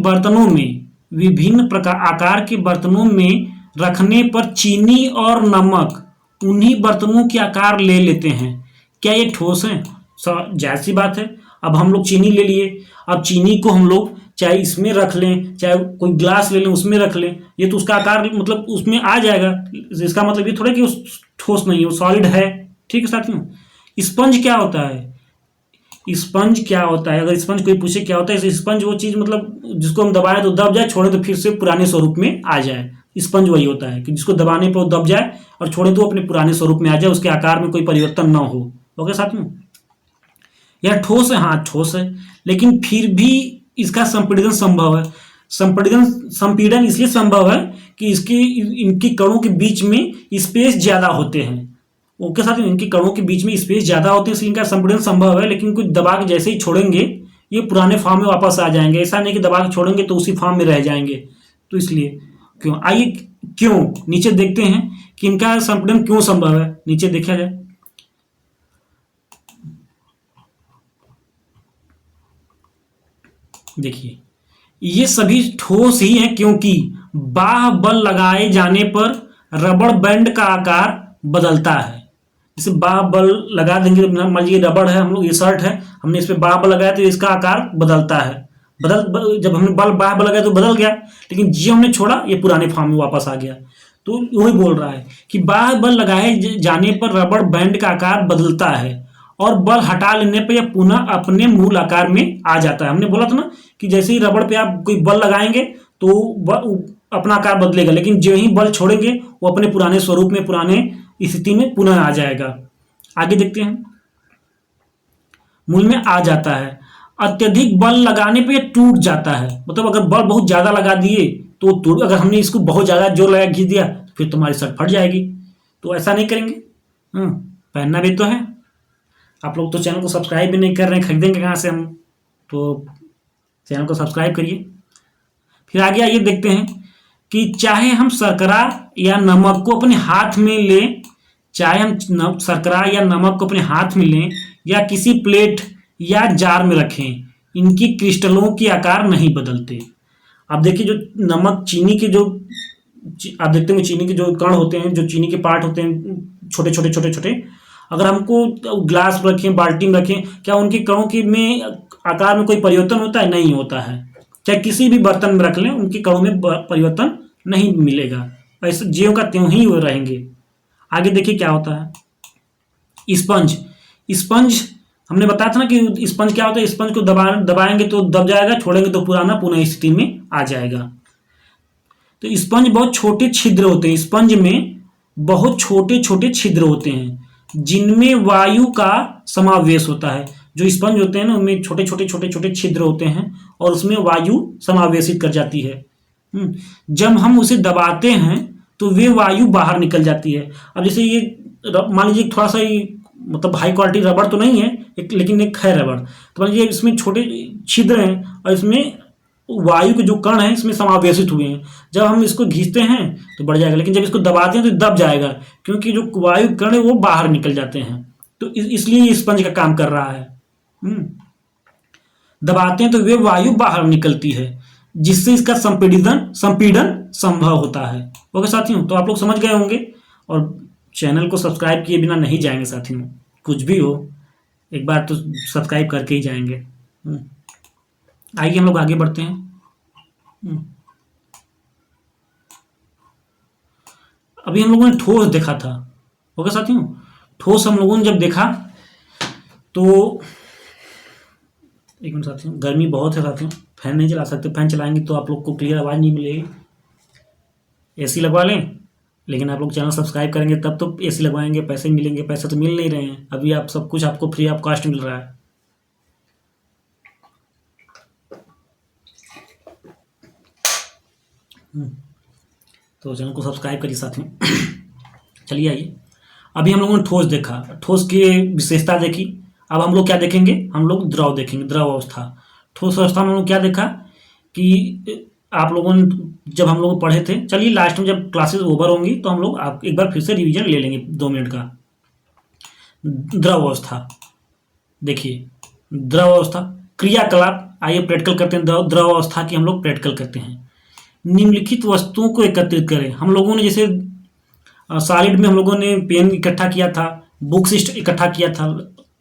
बर्तनों में रखने पर चीनी और नमक उन्हीं बर्तनों के आकार ले लेते हैं। क्या ये ठोस है? जाहिर सी बात है। अब हम लोग चीनी ले लिए, अब चीनी को हम लोग चाहे इसमें रख लें, चाहे कोई ग्लास ले लें उसमें रख लें, ये तो उसका आकार मतलब उसमें आ जाएगा। इसका मतलब ये थोड़ा कि उस ठोस नहीं है, वो सॉलिड है। ठीक है साथियों। स्पंज क्या होता है? अगर स्पंज कोई पूछे क्या होता है, स्पंज वो चीज मतलब जिसको हम दबाए तो दब जाए, छोड़े तो फिर से पुराने स्वरूप में आ जाए। स्पंज वही होता है कि जिसको दबाने पर वो दब जाए और छोड़े तो अपने पुराने स्वरूप में आ जाए, उसके आकार में कोई परिवर्तन ना हो। ओके साथियों, यह ठोस है। हाँ, ठोस है, लेकिन फिर भी इसका संपीड़न संभव है। संपीड़न इसलिए संभव है कि इनकी कणों के बीच में स्पेस ज्यादा होते हैं। ओके साथियों, इनके कणों के बीच में स्पेस ज़्यादा होती है इसलिए इनका संपीड़न संभव है, लेकिन कुछ दबा के जैसे ही छोड़ेंगे ये पुराने फॉर्म में वापस आ जाएंगे। ऐसा नहीं कि दबा के छोड़ेंगे तो उसी फॉर्म में रह जाएंगे। तो इसलिए क्यों, आइए क्यों नीचे देखते हैं कि इनका संपीड़न क्यों संभव है। नीचे देखा जाए, देखिए ये सभी ठोस ही हैं, क्योंकि बाह्य बल लगाए जाने पर रबड़ बैंड का आकार बदलता है। जैसे बाह्य बल लगा देंगे तो मान लीजिए रबड़ है, हम लोग ये शर्ट है, हमने इस पर बाह्य बल लगाया तो इसका आकार बदलता है। जब हमने बाह्य बल लगाया तो बदल गया, लेकिन जो हमने छोड़ा ये पुराने फॉर्म में वापस आ गया। तो वही बोल रहा है कि बाह्य बल लगाए जाने पर रबड़ बैंड का आकार बदलता है और बल हटा लेने पर यह पुनः अपने मूल आकार में आ जाता है। हमने बोला था ना कि जैसे ही रबड़ पे आप कोई बल लगाएंगे तो अपना आकार बदलेगा, लेकिन जो ही बल छोड़ेंगे वो अपने पुराने स्वरूप में, पुराने स्थिति में पुनः आ जाएगा। आगे देखते हैं, मूल में आ जाता है। अत्यधिक बल लगाने पे टूट जाता है, मतलब अगर बल बहुत ज्यादा लगा दिए तो टूट, अगर हमने इसको बहुत ज्यादा जोर लगा खींच दिया फिर तुम्हारी शर्ट फट जाएगी। तो ऐसा नहीं करेंगे। पहनना भी तो है। आप लोग तो चैनल को सब्सक्राइब भी नहीं कर रहे हैं, खरीदेंगे कहाँ से हम? तो चैनल को सब्सक्राइब करिए। फिर आगे आइए देखते हैं कि चाहे हम शर्करा या नमक को अपने हाथ में लें, चाहे हम शर्करा या नमक को अपने हाथ में लें या किसी प्लेट या जार में रखें, इनकी क्रिस्टलों के आकार नहीं बदलते। अब देखिए जो नमक, चीनी के जो आप देखते हैं चीनी के जो कण होते हैं, जो चीनी के पार्ट होते हैं छोटे छोटे छोटे छोटे, अगर हमको ग्लास में रखें, बाल्टी में रखें, क्या उनके कणों के में आकार में कोई परिवर्तन होता है? नहीं होता है। चाहे किसी भी बर्तन में रख लें उनके कणों में परिवर्तन नहीं मिलेगा, ऐसे ज्यों का त्यों ही वो रहेंगे। आगे देखिए क्या होता है। स्पंज, स्पंज हमने बताया था ना कि स्पंज क्या होता है। स्पंज को दबाएंगे तो दब जाएगा, छोड़ेंगे तो पुराना पुनः स्थिति में आ जाएगा। तो स्पंज बहुत छोटे छिद्र होते हैं, स्पंज में बहुत छोटे छोटे छिद्र होते हैं जिनमें वायु का समावेश होता है। जो स्पंज होते हैं ना उनमें छोटे छोटे छोटे छोटे छिद्र होते हैं और उसमें वायु समावेशित कर जाती है। जब हम उसे दबाते हैं तो वे वायु बाहर निकल जाती है। अब जैसे ये मान लीजिए थोड़ा सा ही मतलब हाई क्वालिटी रबड़ तो नहीं है लेकिन एक है रबड़, तो मान लीजिए इसमें छोटे छिद्र हैं और इसमें वायु के जो कण हैं इसमें समावेशित हुए हैं। जब हम इसको घींचते हैं तो बढ़ जाएगा, लेकिन जब इसको दबाते हैं तो दब जाएगा, क्योंकि जो वायु कण है वो बाहर निकल जाते हैं। तो इसलिए स्पंज का काम कर रहा है। दबाते हैं तो वे वायु बाहर निकलती है, जिससे इसका संपीड़न संभव होता है। ओके साथियों, तो आप लोग समझ गए होंगे और चैनल को सब्सक्राइब किए बिना नहीं जाएंगे साथियों। कुछ भी हो एक बार तो सब्सक्राइब करके ही जाएंगे। आइए हम लोग आगे बढ़ते हैं। अभी हम लोगों ने ठोस देखा था। ओके साथियों, ठोस हम लोगों ने जब देखा तो एक मिनट साथियों, गर्मी बहुत है साथियों, फैन नहीं चला सकते। फैन चलाएंगे तो आप लोग को क्लियर आवाज़ नहीं मिलेगी। एसी लगवा लें, लेकिन आप लोग चैनल सब्सक्राइब करेंगे तब तो एसी लगवाएंगे, पैसे मिलेंगे। पैसे तो मिल नहीं रहे हैं अभी, आप सब कुछ आपको फ्री ऑफ कॉस्ट मिल रहा है। तो चैनल को सब्सक्राइब करिए साथियों। चलिए आइए, अभी हम लोगों ने ठोस देखा, ठोस की विशेषता देखी। अब हम लोग क्या देखेंगे? हम लोग द्रव देखेंगे, द्रव अवस्था। ठोस अवस्था में हम लोग क्या देखा कि आप लोगों ने जब हम लोग पढ़े थे, चलिए लास्ट में जब क्लासेस ओवर होंगी तो हम लोग आप एक बार फिर से रिवीजन ले लेंगे 2 मिनट का। द्रव अवस्था देखिए, द्रव अवस्था क्रियाकलाप। आइए प्रैक्टिकल करते हैं, द्रव अवस्था की हम लोग प्रैक्टिकल करते हैं। निम्नलिखित वस्तुओं को एकत्रित करें। हम लोगों ने जैसे सॉलिड में हम लोगों ने पेन इकट्ठा किया था, बुक्स इकट्ठा किया था,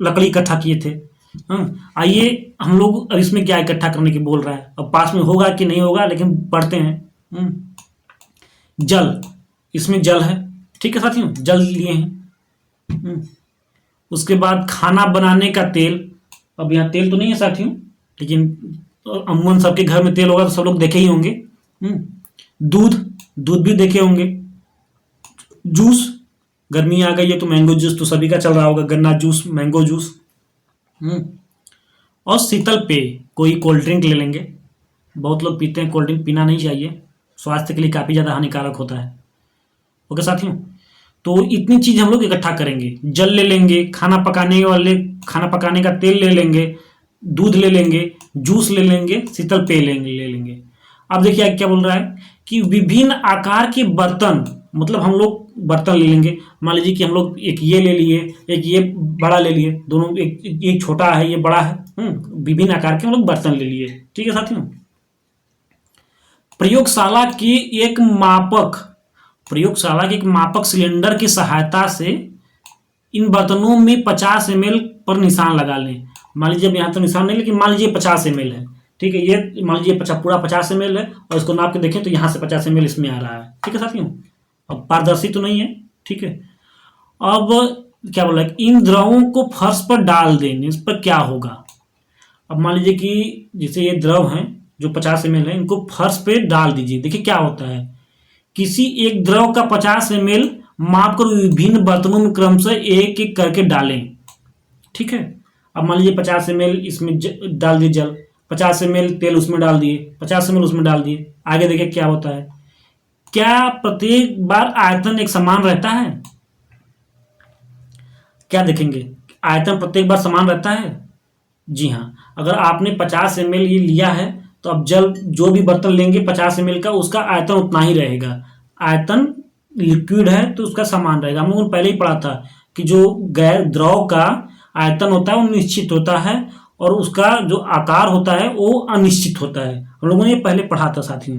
लकड़ी इकट्ठा किए थे। आइए हम लोग अब इसमें क्या इकट्ठा करने की बोल रहा है, अब पास में होगा कि नहीं होगा लेकिन पढ़ते हैं। जल, इसमें जल है, ठीक है साथियों, जल लिए हैं। उसके बाद खाना बनाने का तेल। अब यहाँ तेल तो नहीं है साथियों, लेकिन अमूमन सबके घर में तेल होगा तो सब लोग देखे ही होंगे। दूध, दूध भी देखे होंगे। जूस, गर्मी आ गई है तो मैंगो जूस तो सभी का चल रहा होगा, गन्ना जूस, मैंगो जूस। और शीतल पेय, कोई कोल्ड ड्रिंक ले लेंगे। बहुत लोग पीते हैं, कोल्ड ड्रिंक पीना नहीं चाहिए, स्वास्थ्य के लिए काफ़ी ज़्यादा हानिकारक होता है। ओके साथियों, तो इतनी चीज हम लोग इकट्ठा करेंगे। जल ले लेंगे, खाना पकाने का तेल ले लेंगे, दूध ले लेंगे, जूस ले लेंगे, शीतल पेय ले लेंगे। अब देखिए क्या बोल रहा है कि विभिन्न आकार के बर्तन, मतलब हम लोग बर्तन ले लेंगे। मान लीजिए कि हम लोग एक ये ले लिए, एक ये बड़ा ले लिए, दोनों एक छोटा है, ये बड़ा है। विभिन्न आकार के हम लोग बर्तन ले लिए। ठीक है साथियों। प्रयोगशाला के एक मापक सिलेंडर की सहायता से इन बर्तनों में 50 ml पर निशान लगा लें। मान लीजिए अब यहाँ तो निशान नहीं, लेकिन मान लीजिए 50 ml है। ठीक है, ये मान लीजिए पूरा 50 ml है और इसको नाप के देखें तो यहाँ से 50 ml इसमें आ रहा है। ठीक है साथियों, अब पारदर्शी तो नहीं है। ठीक है, अब क्या बोला है, इन द्रवों को फर्श पर डाल देने इस पर क्या होगा। अब मान लीजिए कि जैसे ये द्रव हैं जो 50 ml है, इनको फर्श पे डाल दीजिए। देखिए क्या होता है, किसी एक द्रव का 50 ml माप कर विभिन्न बर्तनों में क्रमशः एक एक करके डालें। ठीक है, अब मान लीजिए 50 ml इसमें डाल दिए जल, 50 ml तेल उसमें डाल दिए, 50 ml उसमें डाल दिए। आगे देखिए क्या होता है, क्या प्रत्येक बार आयतन एक समान रहता है? क्या देखेंगे, आयतन प्रत्येक बार समान रहता है? जी हाँ, अगर आपने 50 ml ये लिया है तो अब जल जो भी बर्तन लेंगे 50 ml का, उसका आयतन उतना ही रहेगा। आयतन लिक्विड है तो उसका समान रहेगा। हम लोगों ने पहले ही पढ़ा था कि जो गैर द्रव का आयतन होता है वो निश्चित होता है और उसका जो आकार होता है वो अनिश्चित होता है। हम लोगों ने ये पहले पढ़ा था साथियों।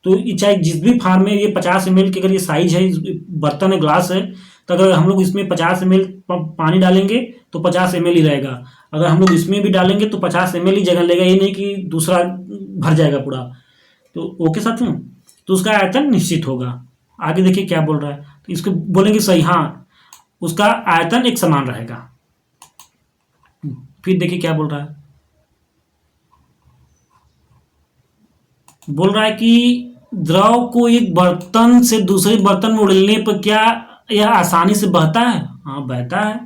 तो चाहे जिस भी फार्म में ये 50 ml की अगर ये साइज है, बर्तन है, ग्लास है, तो अगर हम लोग इसमें 50 ml पानी डालेंगे तो 50 ml ही रहेगा। अगर हम लोग इसमें भी डालेंगे तो 50 ml ही जगह लेगा, ये नहीं कि दूसरा भर जाएगा पूरा। तो ओके साथियों, तो उसका आयतन निश्चित होगा। आगे देखिए क्या बोल रहा है, तो इसको बोलेंगे सही, हाँ उसका आयतन एक समान रहेगा। फिर देखिए क्या बोल रहा है, बोल रहा है कि द्रव को एक बर्तन से दूसरे बर्तन में उड़ने पर क्या यह आसानी से बहता है? हाँ बहता है।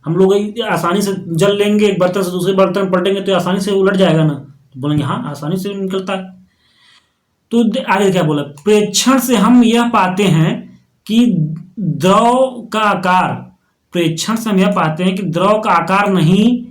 हम लोग आसानी से जल लेंगे, एक बर्तन से दूसरे बर्तन में पलटेंगे तो आसानी से उलट जाएगा ना, तो बोलेंगे हाँ आसानी से निकलता है। तो आगे क्या बोला, प्रेक्षण से हम यह पाते हैं कि द्रव का आकार, प्रेक्षण से हम यह पाते हैं कि द्रव का आकार नहीं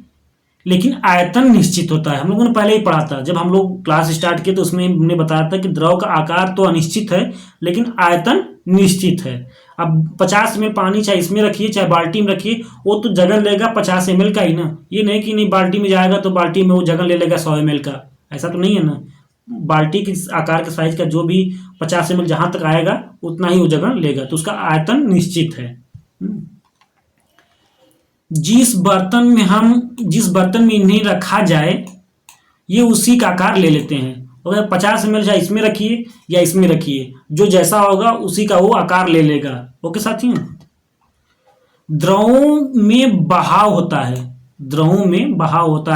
लेकिन आयतन निश्चित होता है। हम लोगों ने पहले ही पढ़ा था, जब हम लोग क्लास स्टार्ट किए तो उसमें हमने बताया था कि द्रव का आकार तो अनिश्चित है लेकिन आयतन निश्चित है। अब 50 ml पानी चाहे इसमें रखिए चाहे बाल्टी में रखिए, वो तो जगह लेगा 50 ml का ही ना। ये नहीं कि नहीं बाल्टी में जाएगा तो बाल्टी में वो जगह ले लेगा 100 ml का, ऐसा तो नहीं है ना। बाल्टी के आकार के साइज का जो भी 50 ml जहां तक आएगा उतना ही वो जगह लेगा, तो उसका आयतन निश्चित है। जिस बर्तन में इन्हें रखा जाए ये उसी का आकार ले लेते हैं। अगर 50 ml चाहे इसमें रखिए या इसमें रखिए, जो जैसा होगा उसी का वो आकार ले लेगा। ओके साथियों, द्रवों में बहाव होता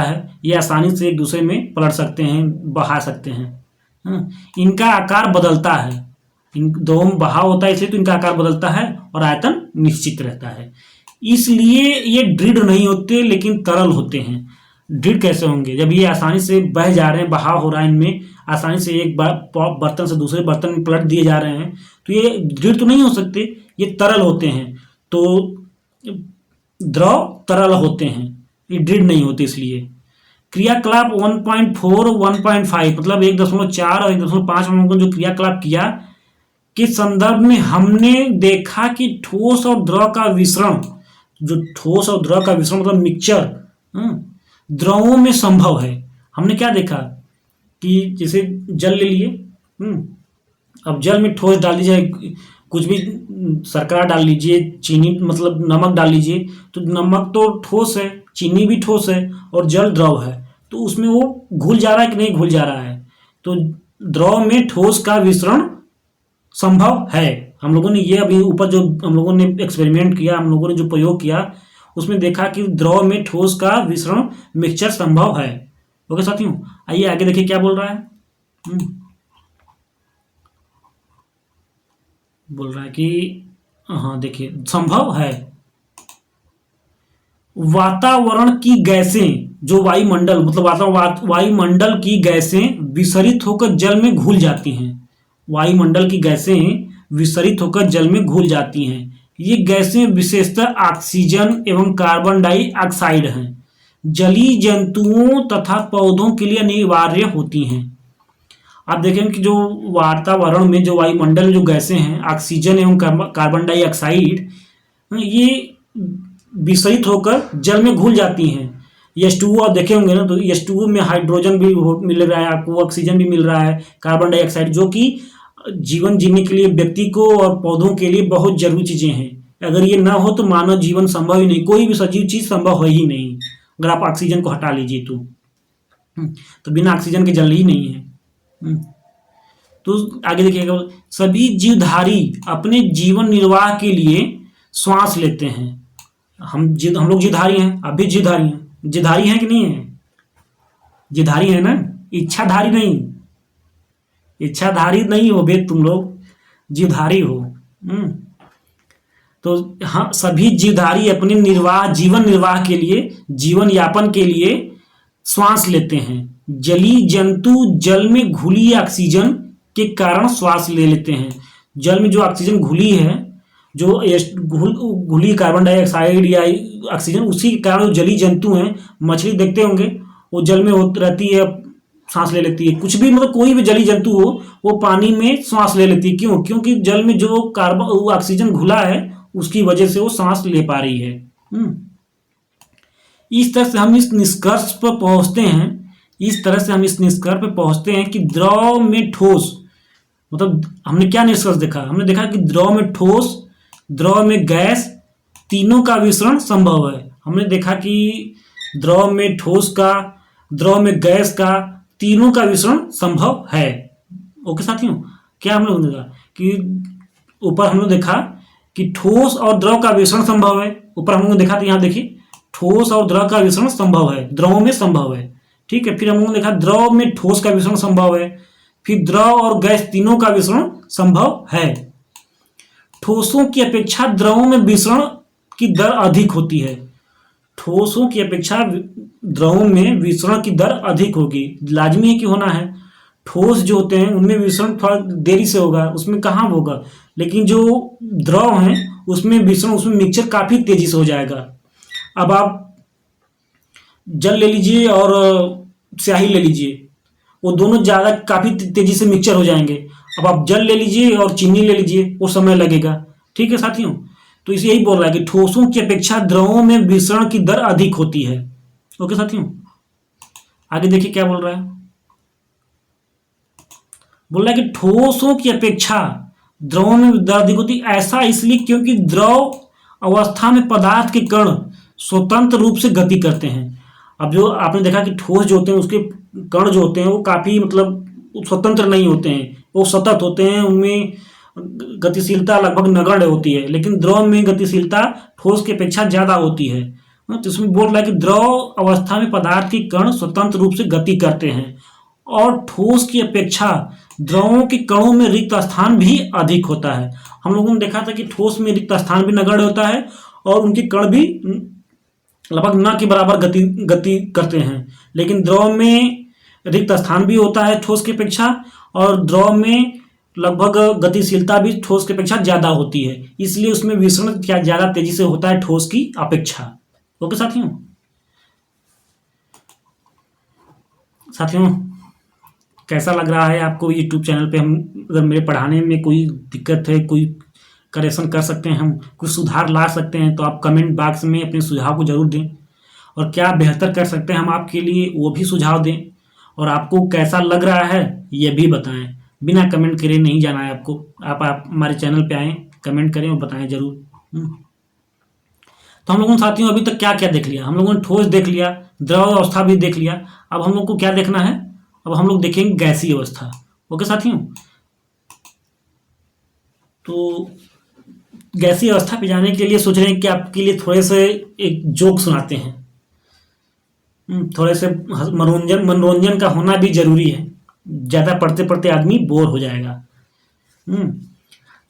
है, ये आसानी से एक दूसरे में पलट सकते हैं, बहा सकते हैं। इनका आकार बदलता है, इन द्रवों में बहाव होता है इसलिए तो इनका आकार बदलता है और आयतन निश्चित रहता है। इसलिए ये दृढ़ नहीं होते लेकिन तरल होते हैं। दृढ़ कैसे होंगे, जब ये आसानी से बह जा रहे हैं, बहाव हो रहा है इनमें, आसानी से एक बर्तन से दूसरे बर्तन में पलट दिए जा रहे हैं, तो ये दृढ़ तो नहीं हो सकते, ये तरल होते हैं। तो द्रव तरल होते हैं, ये दृढ़ नहीं होते। इसलिए क्रियाकलाप 1.4 1.5 मतलब 1.4 और 1.5 हम लोगों ने जो क्रियाकलाप किया के संदर्भ में हमने देखा कि ठोस और द्रव का विसरण, मतलब मिक्सचर द्रवों में संभव है। हमने क्या देखा कि जैसे जल ले लिए, अब जल में ठोस डाल दीजिए, कुछ भी शर्करा डाल लीजिए, चीनी मतलब नमक डाल लीजिए, तो नमक तो ठोस है, चीनी भी ठोस है और जल द्रव है, तो उसमें वो घुल जा रहा है कि नहीं घुल जा रहा है। तो द्रव में ठोस का विसरण संभव है। हम लोगों ने ये अभी ऊपर जो हम लोगों ने एक्सपेरिमेंट किया, हम लोगों ने जो प्रयोग किया, उसमें देखा कि द्रव में ठोस का विसरण मिक्सचर संभव है। ओके साथियों, आइए आगे देखिए क्या बोल रहा है। बोल रहा है कि हाँ देखिए संभव है, वातावरण की गैसें जो वायुमंडल मतलब वायुमंडल की गैसें विसरित होकर जल में घुल जाती हैं। वायुमंडल की गैसें विसरित होकर जल में घुल जाती हैं। ये गैसें विशेषतः ऑक्सीजन एवं कार्बन डाइऑक्साइड हैं, जलीय जंतुओं तथा पौधों के लिए अनिवार्य होती हैं। आप देखेंगे कि जो वातावरण में, जो वायुमंडल में जो गैसें हैं, ऑक्सीजन एवं कार्बन डाइऑक्साइड, ये विषयित होकर जल में घुल जाती हैं। H2O आप देखे होंगे ना, तो H2O में हाइड्रोजन भी मिल रहा है आपको, ऑक्सीजन भी मिल रहा है, कार्बन डाइऑक्साइड, जो कि जीवन जीने के लिए व्यक्ति को और पौधों के लिए बहुत जरूरी चीजें हैं। अगर ये ना हो तो मानव जीवन संभव ही नहीं, कोई भी सजीव चीज संभव है ही नहीं। अगर आप ऑक्सीजन को हटा लीजिए तो बिना ऑक्सीजन के जल ही नहीं है। तो आगे देखिएगा, सभी जीवधारी अपने जीवन निर्वाह के लिए श्वास लेते हैं। हम लोग जीवधारी हैं, आप भी जीवधारी हैं। जीवधारी हैं कि नहीं है? जीवधारी है ना, इच्छाधारी नहीं। इच्छाधारी नहीं हो बे तुम लोग, जीवधारी हो। तो हाँ, सभी जीवधारी अपने जीवन निर्वाह के लिए, जीवन यापन के लिए श्वास लेते हैं। जलीय जंतु जल में घुली ऑक्सीजन के कारण श्वास ले लेते हैं। जल में जो ऑक्सीजन घुली है, जो घुली कार्बन डाइऑक्साइड या ऑक्सीजन, उसी के कारण जो जलीय जंतु हैं, मछली देखते होंगे, वो जल में रहती है, सांस ले लेती है। कुछ भी मतलब कोई भी जलीय जंतु हो, वो पानी में सांस ले लेती है। क्यों? क्योंकि जल में जो ऑक्सीजन घुला है, उसकी वजह से वो सांस ले पा रही है। इस तरह से हम इस निष्कर्ष पर पहुंचते हैं कि द्रव में ठोस, मतलब हमने क्या निष्कर्ष देखा? हमने देखा कि द्रव में ठोस, द्रव में गैस, तीनों का मिश्रण संभव है। हमने देखा कि द्रव में ठोस का, द्रव में गैस का, तीनों का मिश्रण संभव है। ओके साथियों, क्या हम लोग देखा कि ऊपर हम लोग देखा कि ठोस और द्रव का मिश्रण संभव है। ऊपर हम लोग देखा था, यहाँ देखिए, ठोस और द्रव का मिश्रण संभव है, द्रव में संभव है। ठीक है, फिर हम लोगों ने देखा द्रव में ठोस का मिश्रण संभव है, फिर द्रव और गैस तीनों का मिश्रण संभव है। ठोसों की अपेक्षा द्रवों में मिश्रण की दर अधिक होती है। ठोसों की अपेक्षा द्रवों में विसरण की दर अधिक होगी, लाजमी है कि होना है। ठोस जो होते हैं उनमें विसरण थोड़ा देरी से होगा, उसमें कहाँ होगा, लेकिन जो द्रव हैं उसमें विसरण, उसमें मिक्सचर काफी तेजी से हो जाएगा। अब आप जल ले लीजिए और स्याही ले लीजिए, वो दोनों ज्यादा काफी तेजी से मिक्सचर हो जाएंगे। अब आप जल ले लीजिए और चीनी ले लीजिए, वो समय लगेगा। ठीक है साथियों, तो इसे यही बोल रहा है कि ठोसों की अपेक्षा द्रवों में विसरण की दर अधिक होती है। ओके साथियों, आगे देखिए क्या बोल रहा है। बोल रहा है कि ठोसों की अपेक्षा द्रवों में दर अधिक होती है। ऐसा इसलिए क्योंकि द्रव अवस्था में पदार्थ के कण स्वतंत्र रूप से गति करते हैं। अब जो आपने देखा कि ठोस जो होते हैं उसके कण जो होते हैं वो काफी मतलब स्वतंत्र नहीं होते हैं, वो सतत होते हैं, उनमें गतिशीलता लगभग नगण्य होती है। लेकिन द्रव में गतिशीलता ठोस की अपेक्षा ज्यादा होती है। तो इसमें बोल रहा है कि द्रव अवस्था में पदार्थ के कण स्वतंत्र रूप से गति करते हैं और ठोस की अपेक्षा द्रवों के कणों में रिक्त स्थान भी अधिक होता है। हम लोगों ने देखा था कि ठोस में रिक्त स्थान भी नगण्य होता है और उनके कण भी लगभग न के बराबर गति करते हैं। लेकिन द्रव में रिक्त स्थान भी होता है ठोस की अपेक्षा, और द्रव में लगभग गतिशीलता भी ठोस की अपेक्षा ज्यादा होती है, इसलिए उसमें विसरण क्या ज्यादा तेजी से होता है ठोस की अपेक्षा। ओके साथियों, कैसा लग रहा है आपको यूट्यूब चैनल पे? हम अगर मेरे पढ़ाने में कोई दिक्कत है, कोई करेक्शन कर सकते हैं, हम कुछ सुधार ला सकते हैं, तो आप कमेंट बॉक्स में अपने सुझाव को जरूर दें। और क्या बेहतर कर सकते हैं हम आपके लिए, वो भी सुझाव दें। और आपको कैसा लग रहा है ये भी बताएं। बिना कमेंट करे नहीं जाना है आपको, आप हमारे चैनल पे आएँ, कमेंट करें और बताएं जरूर। तो हम लोगों ने साथियों अभी तक क्या क्या देख लिया? हम लोगों ने ठोस देख लिया, द्रव अवस्था भी देख लिया। अब हम लोग को क्या देखना है? अब हम लोग देखेंगे गैसीय अवस्था। ओके साथियों, तो गैसीय अवस्था पे जाने के लिए सोच रहे हैं कि आपके लिए थोड़े से एक जोक सुनाते हैं। थोड़े से मनोरंजन का होना भी जरूरी है, ज्यादा पढ़ते पढ़ते आदमी बोर हो जाएगा।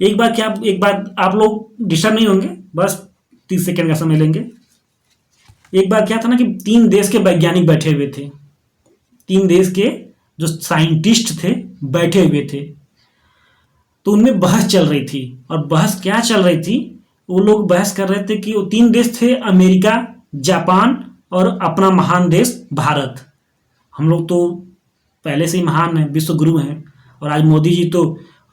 एक बार आप लोग डिस्टर्ब नहीं होंगे, बस 30 सेकंड का समय लेंगे। एक बार क्या था ना कि 3 देश के वैज्ञानिक बैठे हुए थे, 3 देश के जो साइंटिस्ट थे बैठे हुए थे, तो उनमें बहस चल रही थी। और बहस क्या चल रही थी वो लोग बहस कर रहे थे कि वो 3 देश थे, अमेरिका, जापान और अपना महान देश भारत। हम लोग तो पहले से ही महान हैं, विश्व गुरु हैं, और आज मोदी जी तो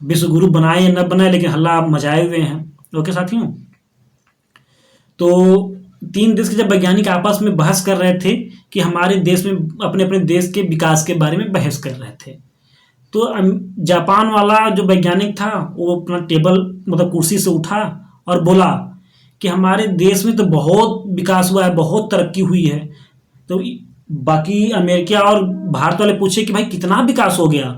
विश्व गुरु बनाए या न बनाए लेकिन हल्ला मचाए हुए हैं। ओके साथियों, तो 3 देश के जब वैज्ञानिक आपस में बहस कर रहे थे कि हमारे देश में अपने अपने देश के विकास के बारे में बहस कर रहे थे, तो जापान वाला जो वैज्ञानिक था वो अपना टेबल मतलब कुर्सी से उठा और बोला कि हमारे देश में तो बहुत विकास हुआ है, बहुत तरक्की हुई है। तो बाकी अमेरिका और भारत वाले पूछे कि भाई कितना विकास हो गया,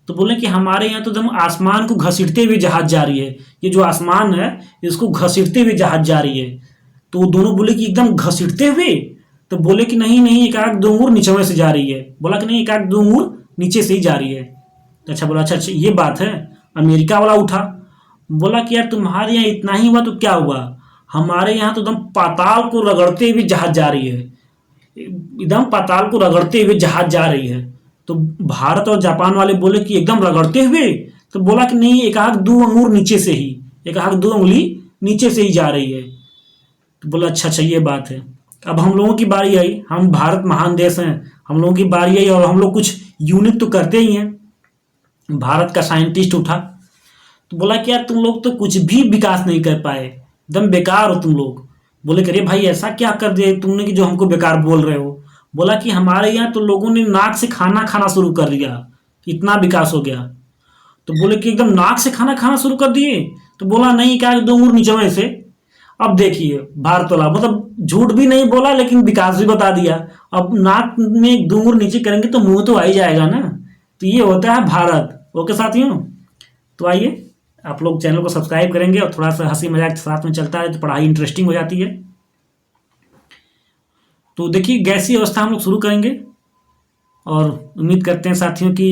तो बोले कि हमारे यहाँ तो एकदम आसमान को घसीटते हुए जहाज जा रही है, ये जो आसमान है इसको घसीटते हुए जहाज जा रही है। तो वो दोनों बोले कि एकदम घसीटते हुए, तो बोले कि नहीं नहीं, एक आग 2 अंगुर नीचे से जा रही है। बोला कि नहीं, एक आग 2 अंगुर नीचे से ही जा रही है। अच्छा, बोला अच्छा अच्छा ये बात है। अमेरिका वाला उठा, बोला कि यार तुम्हारे यहाँ इतना ही हुआ तो क्या हुआ, हमारे यहाँ तो एकदम पाताल को रगड़ते हुए जहाज जा रही है, एकदम पाताल को रगड़ते हुए जहाज जा रही है। तो भारत और जापान वाले बोले कि एकदम रगड़ते हुए, तो बोला कि नहीं, एक आग 2 अंगुर नीचे से ही, एक आग 2 अंगुली नीचे से ही जा रही है। तो बोला अच्छा अच्छा ये बात है। अब हम लोगों की बारी आई, हम भारत महान देश हैं, हम लोगों की बारी आई और हम लोग कुछ यूनिक तो करते ही हैं। भारत का साइंटिस्ट उठा, तो बोला कि यार तुम लोग तो कुछ भी विकास नहीं कर पाए, एकदम बेकार हो तुम लोग। बोले कि अरे भाई ऐसा क्या कर दिया तुमने कि जो हमको बेकार बोल रहे हो। बोला कि हमारे यहाँ तो लोगों ने नाक से खाना खाना शुरू कर दिया, इतना विकास हो गया। तो बोले कि एकदम नाक से खाना खाना शुरू कर दिए, तो बोला नहीं, क्या 2 अंगुर नीचे से। अब देखिए भारत वाला मतलब झूठ भी नहीं बोला लेकिन विकास भी बता दिया। अब नाक में 2 अंगुर नीचे करेंगे तो मुंह तो आ ही जाएगा ना। तो ये होता है भारत। ओके साथियों, तो आइए आप लोग चैनल को सब्सक्राइब करेंगे और थोड़ा सा हंसी मजाक साथ में चलता है तो पढ़ाई इंटरेस्टिंग हो जाती है। तो देखिए गैसीय अवस्था हम लोग शुरू करेंगे और उम्मीद करते हैं साथियों कि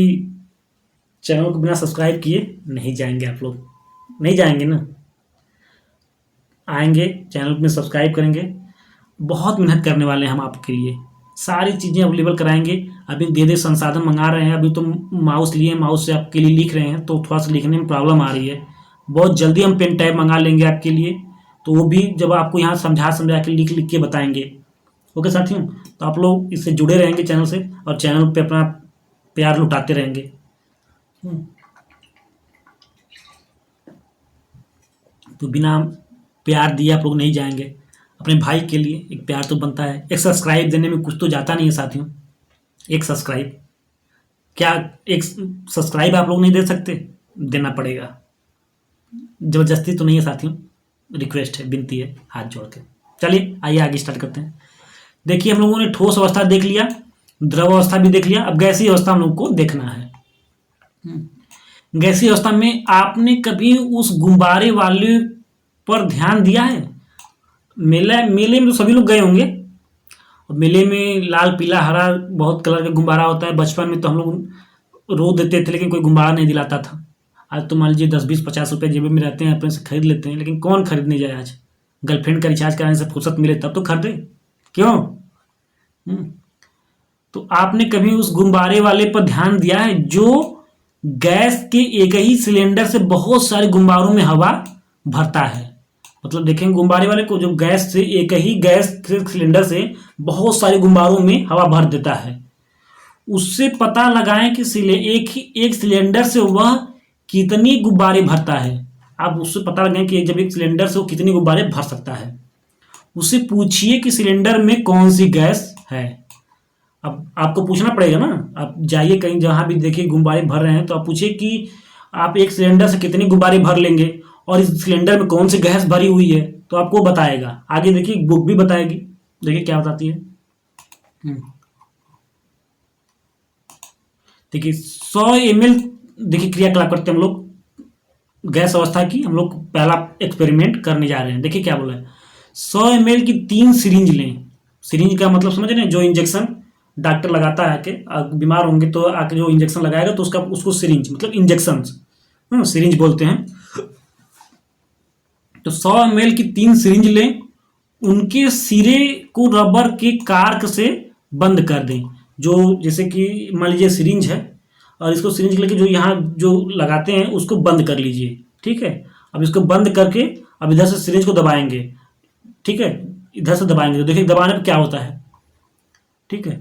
चैनल को बिना सब्सक्राइब किए नहीं जाएंगे। आप लोग नहीं जाएंगे ना, आएंगे चैनल में सब्सक्राइब करेंगे। बहुत मेहनत करने वाले हैं हम आपके लिए, सारी चीज़ें अवेलेबल कराएंगे। अभी दे संसाधन मंगा रहे हैं, अभी तो माउस लिए, माउस से आपके लिए लिख रहे हैं तो थोड़ा सा लिखने में प्रॉब्लम आ रही है। बहुत जल्दी हम पेन टैब मंगा लेंगे आपके लिए, तो वो भी जब आपको यहाँ समझा के लिख लिख के बताएंगे। ओके साथियों, तो आप लोग इससे जुड़े रहेंगे चैनल से और चैनल पे अपना प्यार लुटाते रहेंगे। तो बिना प्यार दिए आप लोग नहीं जाएंगे। अपने भाई के लिए एक प्यार तो बनता है, एक सब्सक्राइब देने में कुछ तो जाता नहीं है साथियों। एक सब्सक्राइब, क्या एक सब्सक्राइब आप लोग नहीं दे सकते? देना पड़ेगा, जबरदस्ती तो नहीं है साथियों, रिक्वेस्ट है, विनती है हाथ जोड़ के। चलिए आइए आगे स्टार्ट करते हैं। देखिए हम लोगों ने ठोस अवस्था देख लिया, द्रव अवस्था भी देख लिया, अब गैसीय अवस्था हम लोग को देखना है। गैसीय अवस्था में आपने कभी उस गुब्बारे वाले पर ध्यान दिया है? मेले में तो सभी लोग गए होंगे, और मेले में लाल पीला हरा बहुत कलर का गुब्बारा होता है। बचपन में तो हम लोग रो देते थे लेकिन कोई गुब्बारा नहीं दिलाता था। आज तो मान लीजिए 10 20 50 रुपये जेब में रहते हैं, अपने से खरीद लेते हैं, लेकिन कौन खरीदने जाए? आज गर्लफ्रेंड का रिचार्ज कराने से फुर्सत मिले तब तो खरीदे, क्यों? तो आपने कभी उस गुब्बारे वाले पर ध्यान दिया है जो गैस के एक ही सिलेंडर से बहुत सारे गुब्बारों में हवा भरता है? मतलब देखेंगे गुब्बारे वाले को, जो गैस से एक ही गैस के सिलेंडर से बहुत सारे गुब्बारों में हवा भर देता है। उससे पता लगाएं कि एक सिलेंडर से वह कितनी गुब्बारे भरता है। आप उससे पता लगाएं कि जब एक सिलेंडर से वो कितनी गुब्बारे भर सकता है। उससे पूछिए कि सिलेंडर में कौन सी गैस है। अब आपको पूछना पड़ेगा ना, आप जाइए कहीं जहाँ भी देखिए गुब्बारे भर रहे हैं तो आप पूछिए कि आप एक सिलेंडर से कितनी गुब्बारे भर लेंगे और इस सिलेंडर में कौन सी गैस भरी हुई है, तो आपको बताएगा। आगे देखिए बुक भी बताएगी, देखिए क्या बताती है। देखिए 100 ml, देखिए क्रियाकलाप करते हैं हम लोग गैस अवस्था की। हम लोग पहला एक्सपेरिमेंट करने जा रहे हैं। देखिए क्या बोला है, 100 ml की 3 सिरिंज लें। सिरिंज का मतलब समझ रहे हैं, जो इंजेक्शन डॉक्टर लगाता है आके, बीमार होंगे तो आके जो इंजेक्शन लगाएगा तो उसको सिरिंज मतलब इंजेक्शन सिरिंज बोलते हैं। तो 100 ml की 3 सिरिंज लें, उनके सिरे को रबर के कार्क से बंद कर दें। जो जैसे कि मान लीजिए सिरिंज है और इसको सिरिंज लेके जो यहाँ जो लगाते हैं उसको बंद कर लीजिए, ठीक है। अब इसको बंद करके अब इधर से सिरिंज को दबाएंगे, ठीक है, इधर से दबाएंगे तो देखिए दबाने पर क्या होता है, ठीक है।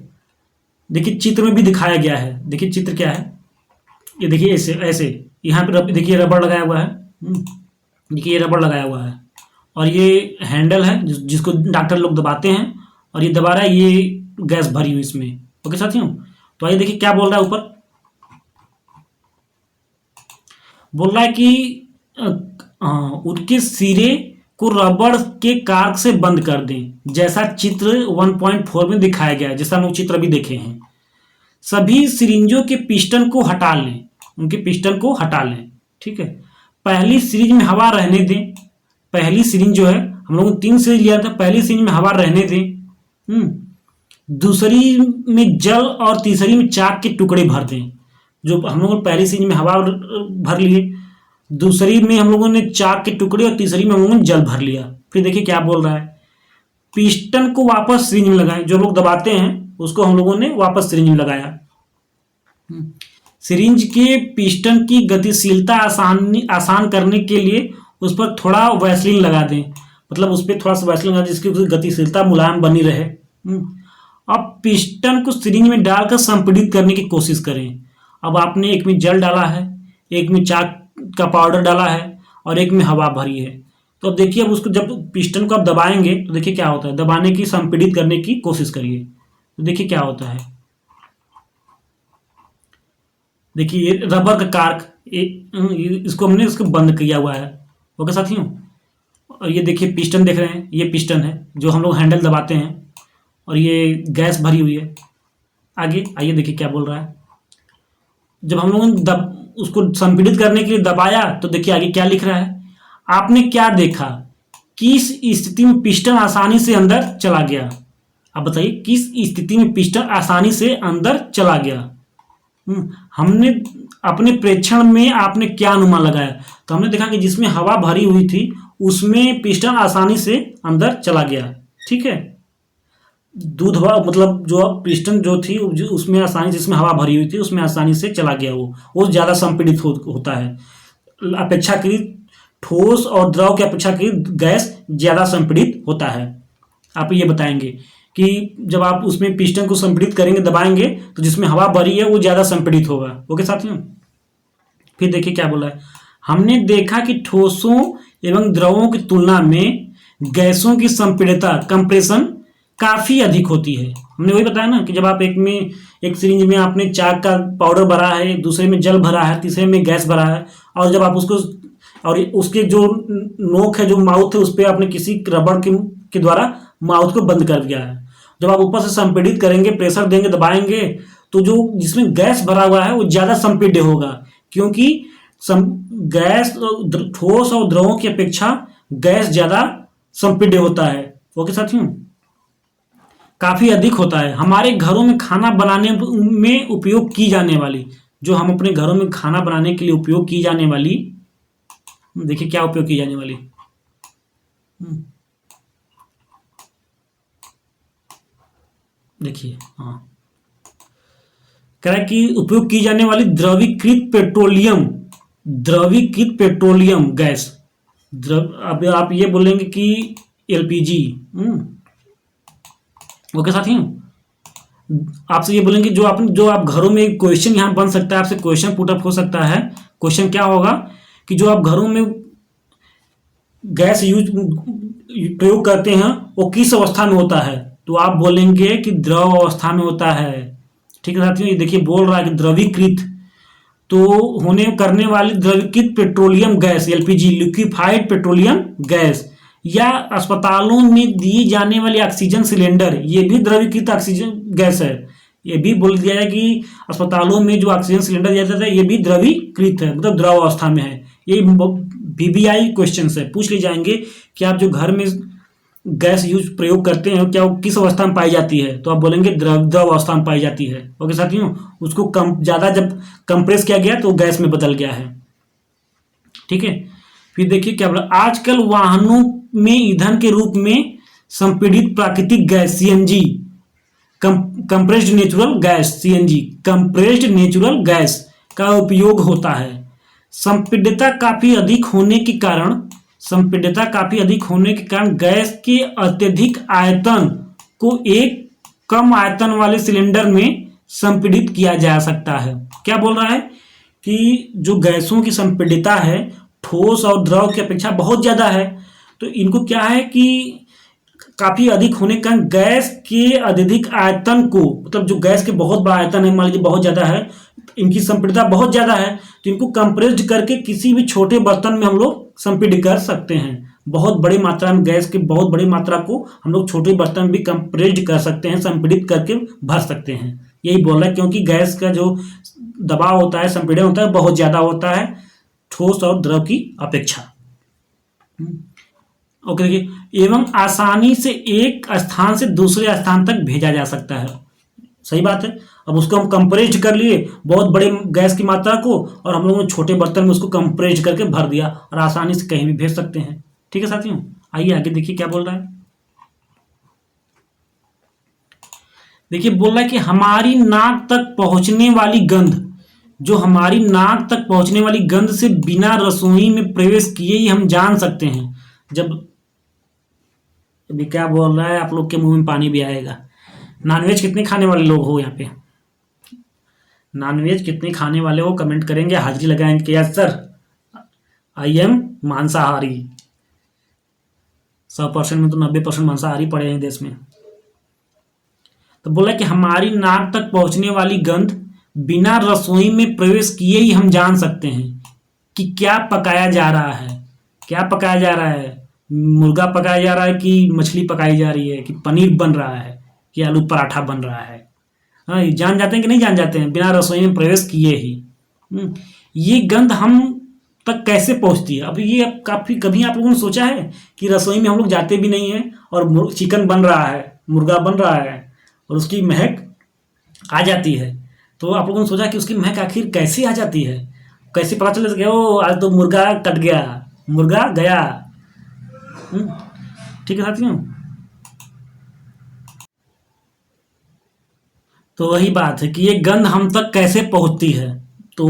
देखिए चित्र में भी दिखाया गया है, देखिए चित्र क्या है, ये देखिए ऐसे ऐसे यहाँ पे देखिए रबड़ लगाया हुआ है, देखिए ये रबड़ लगाया हुआ है और ये हैंडल है जिसको डॉक्टर लोग दबाते हैं और ये दबा रहा है, ये गैस भरी हुई इसमें। ओके साथियों, तो आइए देखिए क्या बोल रहा है ऊपर, बोल रहा है कि उनके सिरे को रबड़ के कार्क से बंद कर दें, जैसा चित्र 1.4 में दिखाया गया है, जैसा हम लोग चित्र भी देखे हैं। सभी सिरिंजों के पिस्टन को हटा लें, उनके पिस्टन को हटा लें, ठीक है। पहली सिरिंज में हवा रहने दें, पहली सिरिंज जो है हम लोगों ने 3 सिरिंज लिया था, पहली सिरिंज में हवा रहने दें, दूसरी में जल और तीसरी में चाक के टुकड़े भर दें। जो हम लोगों ने पहली सिरिंज में हवा भर लिए, दूसरी में हम लोगों ने चाक के टुकड़े और तीसरी में हम लोगों ने जल भर लिया। फिर देखिए क्या बोल रहा है, पिस्टन को वापस सिरिंज में लगाएं, जो लोग दबाते हैं उसको हम लोगों ने वापस सिरिंज में लगाया। सिरिंज के पिस्टन की गतिशीलता आसान करने के लिए उस पर थोड़ा वैसलीन लगा दें, मतलब उस पर थोड़ा सा वैसलीन लगा दें जिसकी गतिशीलता मुलायम बनी रहे। अब पिस्टन को सिरिंज में डालकर संपीड़ित करने की कोशिश करें। अब आपने एक में जल डाला है, एक में चाक का पाउडर डाला है और एक में हवा भरी है। तो अब देखिए, अब उसको जब पिस्टन को आप दबाएंगे तो देखिए क्या होता है, दबाने की संपीड़ित करने की कोशिश करिए तो देखिए क्या होता है। देखिए ये रबर का कार्क, इसको हमने इसको बंद किया हुआ है। ओके साथियों, और ये देखिए पिस्टन देख रहे हैं, ये पिस्टन है जो हम लोग हैंडल दबाते हैं और ये गैस भरी हुई है। आगे आइए देखिए क्या बोल रहा है, जब हम लोगों ने उसको संपीड़ित करने के लिए दबाया तो देखिए आगे क्या लिख रहा है, आपने क्या देखा, किस स्थिति में पिस्टन आसानी से अंदर चला गया। आप बताइए किस स्थिति में पिस्टन आसानी से अंदर चला गया। हमने अपने प्रेक्षण में आपने क्या अनुमान लगाया, तो हमने देखा कि जिसमें हवा भरी हुई थी उसमें पिस्टन आसानी से अंदर चला गया, ठीक है। दूध हवा मतलब जो पिस्टन जो थी उसमें आसानी, जिसमें हवा भरी हुई थी उसमें आसानी से चला गया, वो ज़्यादा संपीड़ित होता है। अपेक्षाकृत ठोस और द्रव की अपेक्षाकृत गैस ज़्यादा संपीड़ित होता है। आप ये बताएंगे कि जब आप उसमें पिस्टन को संपीड़ित करेंगे, दबाएंगे, तो जिसमें हवा भरी है वो ज़्यादा संपीड़ित होगा। ओके साथियों, फिर देखिए क्या बोला है, हमने देखा कि ठोसों एवं द्रवों की तुलना में गैसों की संपीड़ितता कंप्रेशन काफ़ी अधिक होती है। हमने वही बताया ना कि जब आप एक सिरिंज में आपने चाक का पाउडर भरा है, दूसरे में जल भरा है, तीसरे में गैस भरा है, और जब आप उसको और उसके जो नोक है, जो माउथ है, उस पर आपने किसी रबड़ के द्वारा माउथ को बंद कर दिया है। जब आप ऊपर से संपीड़ित करेंगे, प्रेशर देंगे, दबाएंगे, तो जो जिसमें गैस भरा हुआ है वो ज़्यादा संपीड्य होगा, क्योंकि गैस ठोस और द्रवों की अपेक्षा गैस ज़्यादा संपीड्य होता है। ओके साथियों, काफ़ी अधिक होता है। हमारे घरों में खाना बनाने में उपयोग की जाने वाली, जो हम अपने घरों में खाना बनाने के लिए उपयोग की जाने वाली, देखिए क्या उपयोग की जाने वाली, देखिए हाँ, कह रहा है कि उपयोग की जाने वाली द्रवीकृत पेट्रोलियम गैस, अब आप ये बोलेंगे कि एलपीजी। ओके साथियों, आपसे ये बोलेंगे जो आप घरों में क्वेश्चन यहाँ बन सकता है, आपसे क्वेश्चन पुटअप हो सकता है। क्वेश्चन क्या होगा कि जो आप घरों में गैस प्रयोग करते हैं वो किस अवस्था में होता है, तो आप बोलेंगे कि द्रव अवस्था में होता है। ठीक है साथियों, ये देखिए बोल रहा है कि द्रवीकृत, तो होने करने वाली द्रवीकृत petroleum gas LPG, liquefied petroleum gas, या अस्पतालों में दी जाने वाली ऑक्सीजन सिलेंडर, ये भी द्रवीकृत ऑक्सीजन गैस है। ये भी बोल दिया है कि अस्पतालों में जो ऑक्सीजन सिलेंडर दिया जाता है ये भी द्रवीकृत है, मतलब द्रव अवस्था में है। ये VBI क्वेश्चन है, पूछ ले जाएंगे कि आप जो घर में गैस प्रयोग करते हैं क्या वो किस अवस्था में पाई जाती है, तो आप बोलेंगे द्रव अवस्था में पाई जाती है। ओके साथियों, उसको ज़्यादा जब कंप्रेस किया गया तो गैस में बदल गया है। ठीक है, फिर देखिए क्या बोला, आजकल वाहनों में ईंधन के रूप में संपीड़ित प्राकृतिक gas CNG, compressed natural gas CNG, compressed natural gas का उपयोग होता है। संपीड्यता काफी अधिक होने के कारण संपीड्यता काफी अधिक होने के कारण गैस के अत्यधिक आयतन को एक कम आयतन वाले सिलेंडर में संपीड़ित किया जा सकता है। क्या बोल रहा है कि जो गैसों की संपीड्यता है ठोस और द्रव की अपेक्षा बहुत ज्यादा है, तो इनको क्या है कि काफी अधिक होने के कारण गैस के अत्यधिक आयतन को, मतलब जो गैस के बहुत बड़ा आयतन है, मान लीजिए बहुत ज्यादा है, इनकी संपीड़ितता बहुत ज्यादा है, तो इनको कंप्रेस्ड करके किसी भी छोटे बर्तन में हम लोग संपीड़ित कर सकते हैं। बहुत बड़ी मात्रा में गैस की बहुत बड़ी मात्रा को हम लोग छोटे बर्तन में भी कंप्रेस्ड कर सकते हैं, संपीड़ित करके भर सकते हैं। यही बोल रहा है, क्योंकि गैस का जो दबाव होता है, संपीड़न होता है, बहुत ज्यादा होता है ठोस और द्रव की अपेक्षा। ओके, देखिए, एवं आसानी से एक स्थान से दूसरे स्थान तक भेजा जा सकता है। सही बात है। अब उसको हम कंप्रेस्ड कर लिए बहुत बड़े गैस की मात्रा को, और हम लोगों ने छोटे बर्तन में उसको कंप्रेस्ड करके भर दिया और आसानी से कहीं भी भेज सकते हैं। ठीक है साथियों, आइए आगे देखिए क्या बोल रहा है। देखिए, बोल रहा है कि हमारी नाक तक पहुंचने वाली गंध, जो हमारी नाक तक पहुंचने वाली गंध से बिना रसोई में प्रवेश किए ही हम जान सकते हैं। जब अभी क्या बोल रहा है, आप लोग के मुंह में पानी भी आएगा। नॉनवेज कितने खाने वाले लोग हो यहाँ पे? नॉनवेज कितने खाने वाले हो कमेंट करेंगे, हाजिरी लगाएंगे कि यस सर आई एम मांसाहारी। 100% में तो 90% मांसाहारी पड़े हैं देश में। तो बोला कि हमारी नाक तक पहुंचने वाली गंध बिना रसोई में प्रवेश किए ही हम जान सकते हैं कि क्या पकाया जा रहा है। क्या पकाया जा रहा है? मुर्गा पकाया जा रहा है कि मछली पकाई जा रही है, कि पनीर बन रहा है, कि आलू पराठा बन रहा है। हाँ, जान जाते हैं कि नहीं जान जाते हैं बिना रसोई में प्रवेश किए ही। ये गंध हम तक कैसे पहुंचती है? अब ये काफी कभी आप लोगों ने सोचा है कि रसोई में हम लोग जाते भी नहीं है और चिकन बन रहा है, मुर्गा बन रहा है और उसकी महक आ जाती है, तो आप लोगों ने सोचा कि उसकी महक आखिर कैसे आ जाती है? कैसे पता चले कि ओ आज तो मुर्गा कट गया, मुर्गा गया। ठीक है साथियों, तो वही बात है कि ये गंध हम तक कैसे पहुंचती है, तो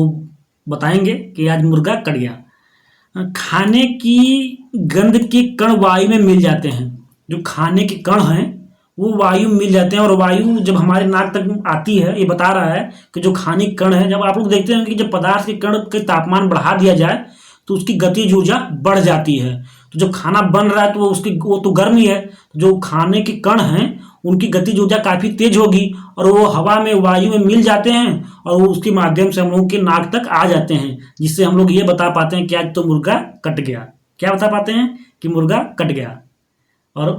बताएंगे कि आज मुर्गा कट गया। खाने की गंध के कण वायु में मिल जाते हैं। जो खाने के कण हैं वो वायु में मिल जाते हैं, और वायु जब हमारे नाक तक आती है, ये बता रहा है कि जो खाने के कण है, जब आप लोग देखते हैं कि जब पदार्थ के कण के तापमान बढ़ा दिया जाए तो उसकी गतिज ऊर्जा बढ़ जाती है। तो जब खाना बन रहा है तो वो तो गर्म ही है, जो खाने के कण हैं उनकी गतिज ऊर्जा काफी तेज होगी और वो हवा में वायु में मिल जाते हैं और वो उसके माध्यम से हम लोगों के नाक तक आ जाते हैं, जिससे हम लोग ये बता पाते हैं कि आज तो मुर्गा कट गया। क्या बता पाते हैं? कि मुर्गा कट गया और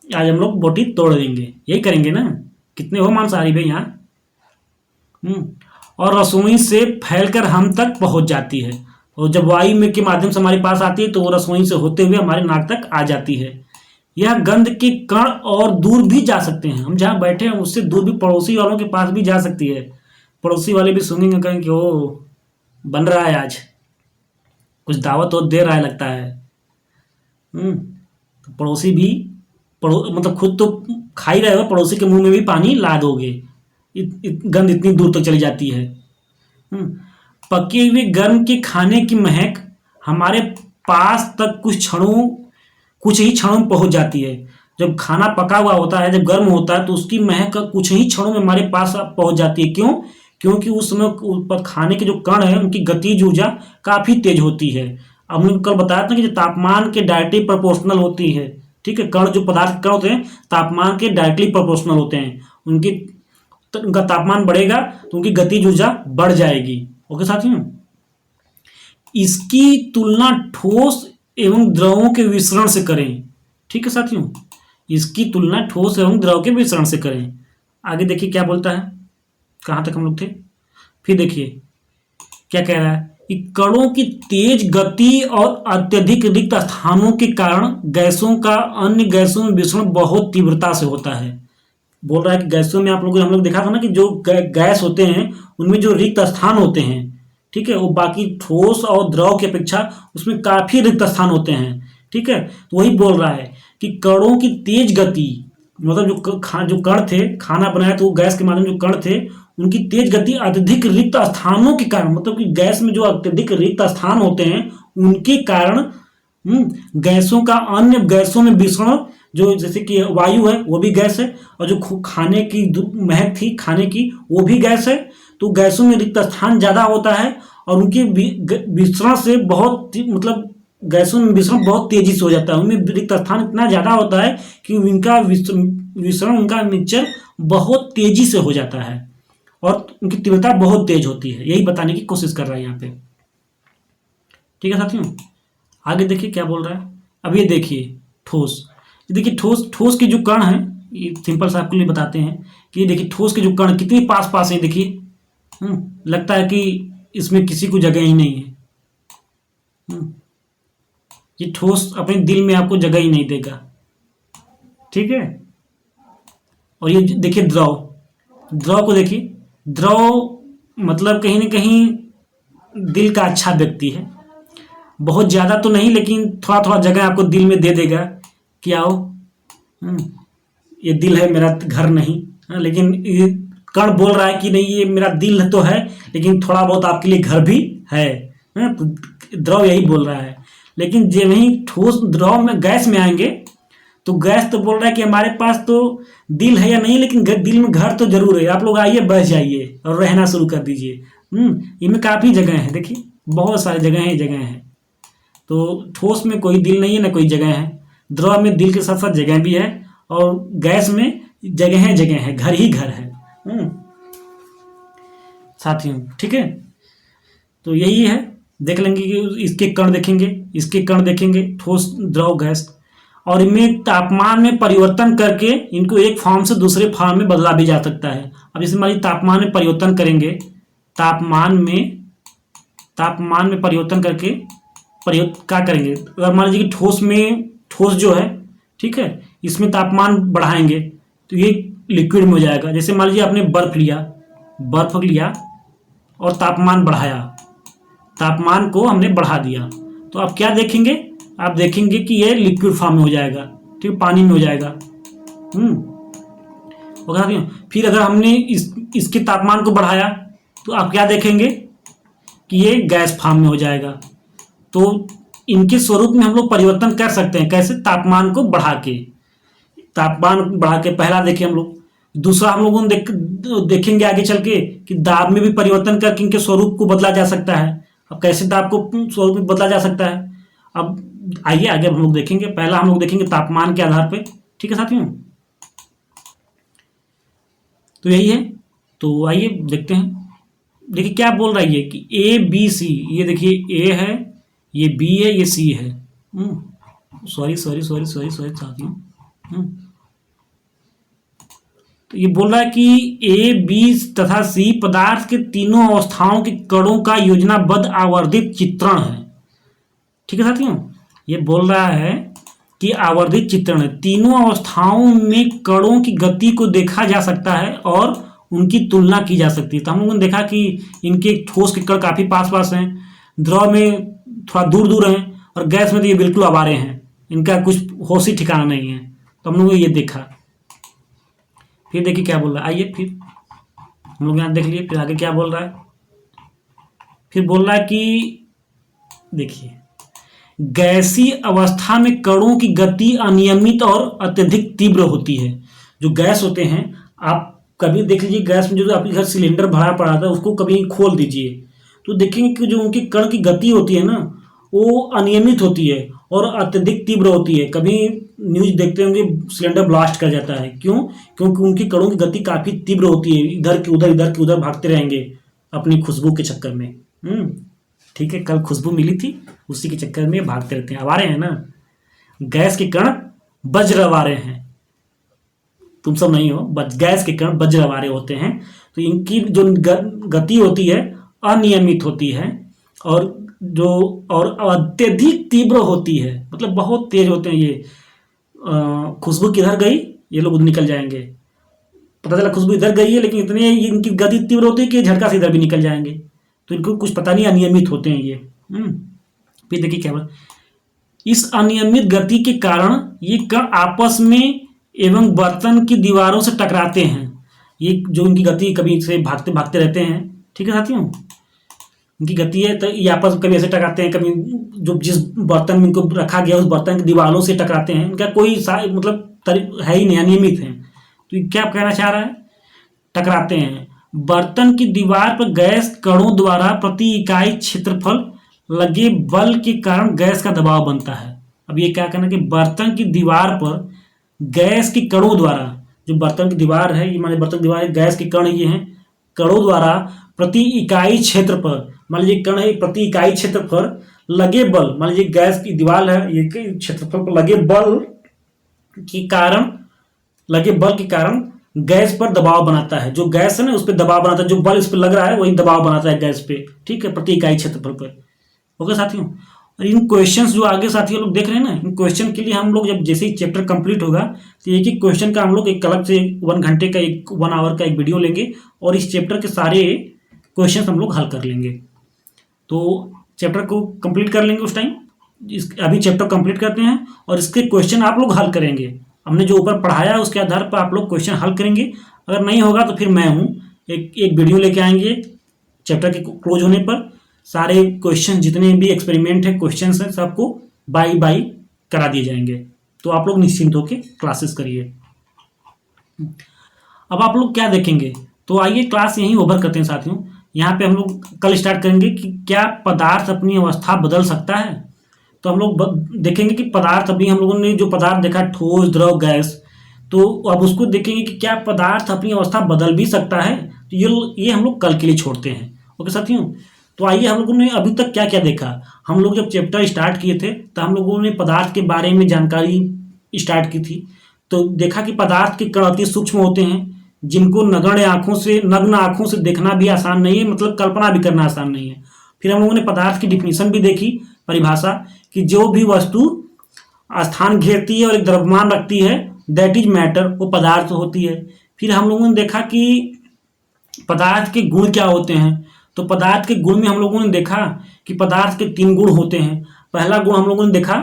आज हम लोग बोटी तोड़ देंगे। यही करेंगे ना? कितने हो मांसाहारी भाई यहाँ? और रसोई से फैलकर हम तक पहुंच जाती है, और जब वायु में के माध्यम से हमारे पास आती है तो वो रसोई से होते हुए हमारे नाक तक आ जाती है। यह गंध के कण और दूर भी जा सकते हैं। हम जहाँ बैठे हैं उससे दूर भी पड़ोसी वालों के पास भी जा सकती है। पड़ोसी वाले भी सुनेंगे, कहेंगे ओ बन रहा है, आज कुछ दावत और दे रहा है लगता है। तो पड़ोसी भी मतलब खुद तो खा ही रहे हो, पड़ोसी के मुंह में भी पानी ला दोगे। गंध इतनी दूर तक चली जाती है। पके हुए गर्म के खाने की महक हमारे पास तक कुछ ही क्षणों में पहुंच जाती है। जब खाना पका हुआ होता है, जब गर्म होता है, तो उसकी महक कुछ ही क्षणों में हमारे पास पहुंच जाती है। क्यों? क्योंकि उस समय खाने के जो कण है उनकी गतिज ऊर्जा काफी तेज होती है। अब हमने कल बताया था कि जो तापमान के डायरेक्टली प्रोपोर्शनल होती है। ठीक है, कण जो पदार्थ कण होते हैं तापमान के डायरेक्टली प्रोपोर्शनल होते हैं। उनका तापमान बढ़ेगा तो उनकी गतिज ऊर्जा बढ़ जाएगी। ओके साथियों, इसकी तुलना ठोस एवं द्रवों के मिश्रण से करें। ठीक है साथियों, इसकी तुलना ठोस एवं द्रव के मिश्रण से करें। आगे देखिए क्या बोलता है, कहां तक हम लोग थे। फिर देखिए क्या कह रहा है कि कणों की तेज गति और अत्यधिक रिक्त स्थानों के कारण गैसों का अन्य गैसों में मिश्रण बहुत तीव्रता से होता है। बोल रहा है कि गैसों में हम लोग देखा था ना कि जो गैस होते हैं उनमें जो रिक्त स्थान होते हैं, ठीक है, वो बाकी ठोस और द्रव की अपेक्षा उसमें काफी रिक्त स्थान होते हैं। ठीक है, तो वही बोल रहा है कि कणों की तेज गति, मतलब जो कण थे, खाना बनाया तो वो गैस के माध्यम जो कण थे उनकी तेज गति अत्यधिक रिक्त स्थानों के कारण, मतलब कि गैस में जो अत्यधिक रिक्त स्थान होते हैं उनके कारण गैसों का अन्य गैसों में विषण, जो जैसे कि वायु है वो भी गैस है, और जो खाने की महक थी खाने की वो भी गैस है। तो गैसों में रिक्त स्थान ज़्यादा होता है, और उनके विसरण से बहुत मतलब गैसों में विसरण बहुत तेजी से हो जाता है, उनमें रिक्त स्थान इतना ज़्यादा होता है कि उनका विसरण, उनका मिक्सचर बहुत तेजी से हो जाता है, और उनकी तीव्रता बहुत तेज होती है। यही बताने की कोशिश कर रहा है यहाँ पे। ठीक है साथियों, आगे देखिए क्या बोल रहा है। अब ये देखिए ठोस, देखिए ठोस, ठोस के जो कण हैं, ये सिंपल सा आपके लिए बताते हैं कि ये देखिए ठोस के जो कण कितने पास पास हैं। देखिए लगता है कि इसमें किसी को जगह ही नहीं है। ये ठोस अपने दिल में आपको जगह ही नहीं देगा। ठीक है, और ये देखिए द्रव, द्रव को देखिए, द्रव मतलब कहीं ना कहीं दिल का अच्छा व्यक्ति है, बहुत ज़्यादा तो नहीं लेकिन थोड़ा थोड़ा जगह आपको दिल में दे देगा कि आओ, ये दिल है मेरा घर नहीं। लेकिन ये कण बोल रहा है कि नहीं ये मेरा दिल तो है, लेकिन थोड़ा बहुत आपके लिए घर भी है। तो द्रव यही बोल रहा है। लेकिन जब वही ठोस द्रव में गैस में आएंगे तो गैस तो बोल रहा है कि हमारे पास तो दिल है या नहीं, लेकिन दिल में घर तो जरूर है, आप लोग आइए बस जाइए और रहना शुरू कर दीजिए। इनमें काफ़ी जगह है, देखिए बहुत सारी जगह है, जगह है। तो ठोस में कोई दिल नहीं है ना कोई जगह है, द्रव में दिल के साथ साथ जगह भी है, और गैस में जगह है, घर ही घर है साथियों। ठीक है, तो यही है, देख लेंगे कि इसके कण देखेंगे, इसके कण देखेंगे, ठोस द्रव गैस, और इनमें तापमान में परिवर्तन करके इनको एक फॉर्म से दूसरे फॉर्म में बदला भी जा सकता है। अब जैसे मान लीजिए तापमान में परिवर्तन करेंगे, तापमान में परिवर्तन करके क्या करेंगे, अगर मान लीजिए कि ठोस जो है, ठीक है, इसमें तापमान बढ़ाएंगे तो ये लिक्विड में हो जाएगा। जैसे मान लीजिए आपने बर्फ लिया और तापमान बढ़ाया, तापमान को हमने बढ़ा दिया, तो आप क्या देखेंगे, आप देखेंगे कि ये लिक्विड फॉर्म में हो जाएगा, ठीक है, पानी में हो जाएगा। फिर अगर हमने इसके तापमान को बढ़ाया तो आप क्या देखेंगे कि ये गैस फॉर्म में हो जाएगा। तो इनके स्वरूप में हम लोग परिवर्तन कर सकते हैं, कैसे, तापमान को बढ़ा के, पहला देखें हम लोग। दूसरा हम लोगों देखेंगे आगे चल के कि दाब में भी परिवर्तन करके इनके स्वरूप को बदला जा सकता है। अब कैसे दाब को स्वरूप में बदला जा सकता है, अब आइए आगे हम लोग देखेंगे। पहला हम लोग देखेंगे तापमान के आधार पे, ठीक है साथियों, तो यही है। तो आइए देखते हैं। देखिए क्या बोल रहा है ये कि ए बी सी, ये देखिए ए है, ये बी है, ये सी है। सॉरी साथियों, तो ये बोल रहा है कि ए बी तथा सी पदार्थ के तीनों अवस्थाओं के कणों का योजनाबद्ध आवर्धित चित्रण है। ठीक है साथियों, ये बोल रहा है कि आवर्धित चित्रण है, तीनों अवस्थाओं में कणों की गति को देखा जा सकता है और उनकी तुलना की जा सकती है। तो हम लोगों ने देखा कि इनके ठोस के कण काफी पास पास हैं, द्रव में थोड़ा दूर दूर हैं, और गैस में तो ये बिल्कुल आवारे हैं, इनका कुछ होश ही ठिकाना नहीं है। तो हम लोगों ने ये देखा। फिर देखिए क्या बोल रहा है, आइए फिर हम लोग यहाँ देख लिए, फिर आगे क्या बोल रहा है। फिर बोल रहा है कि देखिए गैसीय अवस्था में कणों की गति अनियमित और अत्यधिक तीव्र होती है। जो गैस होते हैं, आप कभी देख लीजिए गैस में जो आपके घर सिलेंडर भरा पड़ा था उसको कभी खोल दीजिए तो देखेंगे कि जो उनके कण की गति होती है ना, वो अनियमित होती है और अत्यधिक तीव्र होती है। कभी न्यूज देखते होंगे सिलेंडर ब्लास्ट कर जाता है, क्यों? क्योंकि उनकी कणों की गति काफी तीव्र होती है, इधर के उधर भागते रहेंगे अपनी खुशबू के चक्कर में। ठीक है, कल खुशबू मिली थी, उसी के चक्कर में भागते रहते हैं, आवारे हैं ना। गैस के कण वज्र आवारे हैं, तुम सब नहीं हो, गैस के कण वज्र आवारे होते हैं। तो इनकी जो गति होती है अनियमित होती है, और अत्यधिक तीव्र होती है, मतलब बहुत तेज होते हैं ये। खुशबू किधर गई, ये लोग निकल जाएंगे, पता चला खुशबू इधर गई है, लेकिन इतने इनकी गति तीव्र होती है कि झटका से इधर भी निकल जाएंगे। तो इनको कुछ पता नहीं, अनियमित होते हैं ये। फिर देखिए क्या बोला, इस अनियमित गति के कारण ये कण आपस में एवं बर्तन की दीवारों से टकराते हैं। ये जो इनकी गति कभी से भागते भागते रहते हैं, ठीक है साथियों। इनकी गति है, तो ये आपस में कभी ऐसे टकराते हैं, कभी जो जिस बर्तन में इनको रखा गया उस बर्तन की दीवारों से टकराते हैं। इनका कोई मतलब है ही नहीं, अनियमित है। तो ये क्या कहना चाह रहा है, टकराते हैं। बर्तन की दीवार पर गैस कणों द्वारा प्रति इकाई क्षेत्रफल लगे बल के कारण गैस का दबाव बनता है। अब ये क्या कहना कि बर्तन की दीवार पर गैस के कणों द्वारा, जो बर्तन की दीवार है, ये माने बर्तन की दीवार है, गैस के कण ये हैं, कणों द्वारा प्रति इकाई क्षेत्र पर, मान लीजिए कण है, प्रति इकाई क्षेत्र पर लगे बल, मान लीजिए गैस की दीवार है, ये क्षेत्रफल पर लगे बल के कारण, लगे बल के कारण गैस पर दबाव बनाता है। जो गैस है ना उस पर दबाव बनाता है, जो बल इस पर लग रहा है वही दबाव बनाता है गैस पे, ठीक है, प्रति इकाई क्षेत्रफल पर। ओके साथियों, और इन क्वेश्चंस जो आगे साथियों लोग देख रहे हैं ना, इन क्वेश्चन के लिए हम लोग जब जैसे ही चैप्टर कंप्लीट होगा तो एक एक क्वेश्चन का हम लोग एक अलग से 1 घंटे का 1 आवर का एक वीडियो लेंगे और इस चैप्टर के सारे क्वेश्चन हम लोग हल कर लेंगे। तो चैप्टर को कंप्लीट कर लेंगे उस टाइम। अभी चैप्टर कंप्लीट करते हैं और इसके क्वेश्चन आप लोग हल करेंगे। हमने जो ऊपर पढ़ाया है उसके आधार पर आप लोग क्वेश्चन हल करेंगे। अगर नहीं होगा तो फिर मैं हूँ, एक वीडियो लेके आएंगे चैप्टर के क्लोज होने पर, सारे क्वेश्चन जितने भी एक्सपेरिमेंट है, क्वेश्चन हैं, सबको बाई बाई करा दिए जाएंगे। तो आप लोग निश्चिंत होकर क्लासेस करिए। अब आप लोग क्या देखेंगे, तो आइए क्लास यहीं ओवर करते हैं साथियों। यहाँ पे हम लोग कल स्टार्ट करेंगे कि क्या पदार्थ अपनी अवस्था बदल सकता है। तो हम लोग देखेंगे कि पदार्थ, अभी हम लोगों ने जो पदार्थ देखा ठोस, द्रव, गैस, तो अब उसको देखेंगे कि क्या पदार्थ अपनी अवस्था बदल भी सकता है। तो ये हम लोग कल के लिए छोड़ते हैं। ओके साथियों, तो आइए हम लोगों ने अभी तक क्या क्या देखा। हम लोग जब चैप्टर स्टार्ट किए थे तो हम लोगों ने पदार्थ के बारे में जानकारी स्टार्ट की थी। तो देखा कि पदार्थ के कण अति सूक्ष्म होते हैं, जिनको नग्न आंखों से देखना भी आसान नहीं है, मतलब कल्पना भी करना आसान नहीं है। फिर हम लोगों ने पदार्थ की डिफिनीशन भी देखी, परिभाषा, कि जो भी वस्तु स्थान घेरती है और एक द्रव्यमान रखती है, दैट इज मैटर, वो पदार्थ होती है। फिर हम लोगों ने देखा कि पदार्थ के गुण क्या होते हैं। तो पदार्थ के गुण में हम लोगों ने देखा कि पदार्थ के 3 गुण होते हैं। पहला गुण हम लोगों ने देखा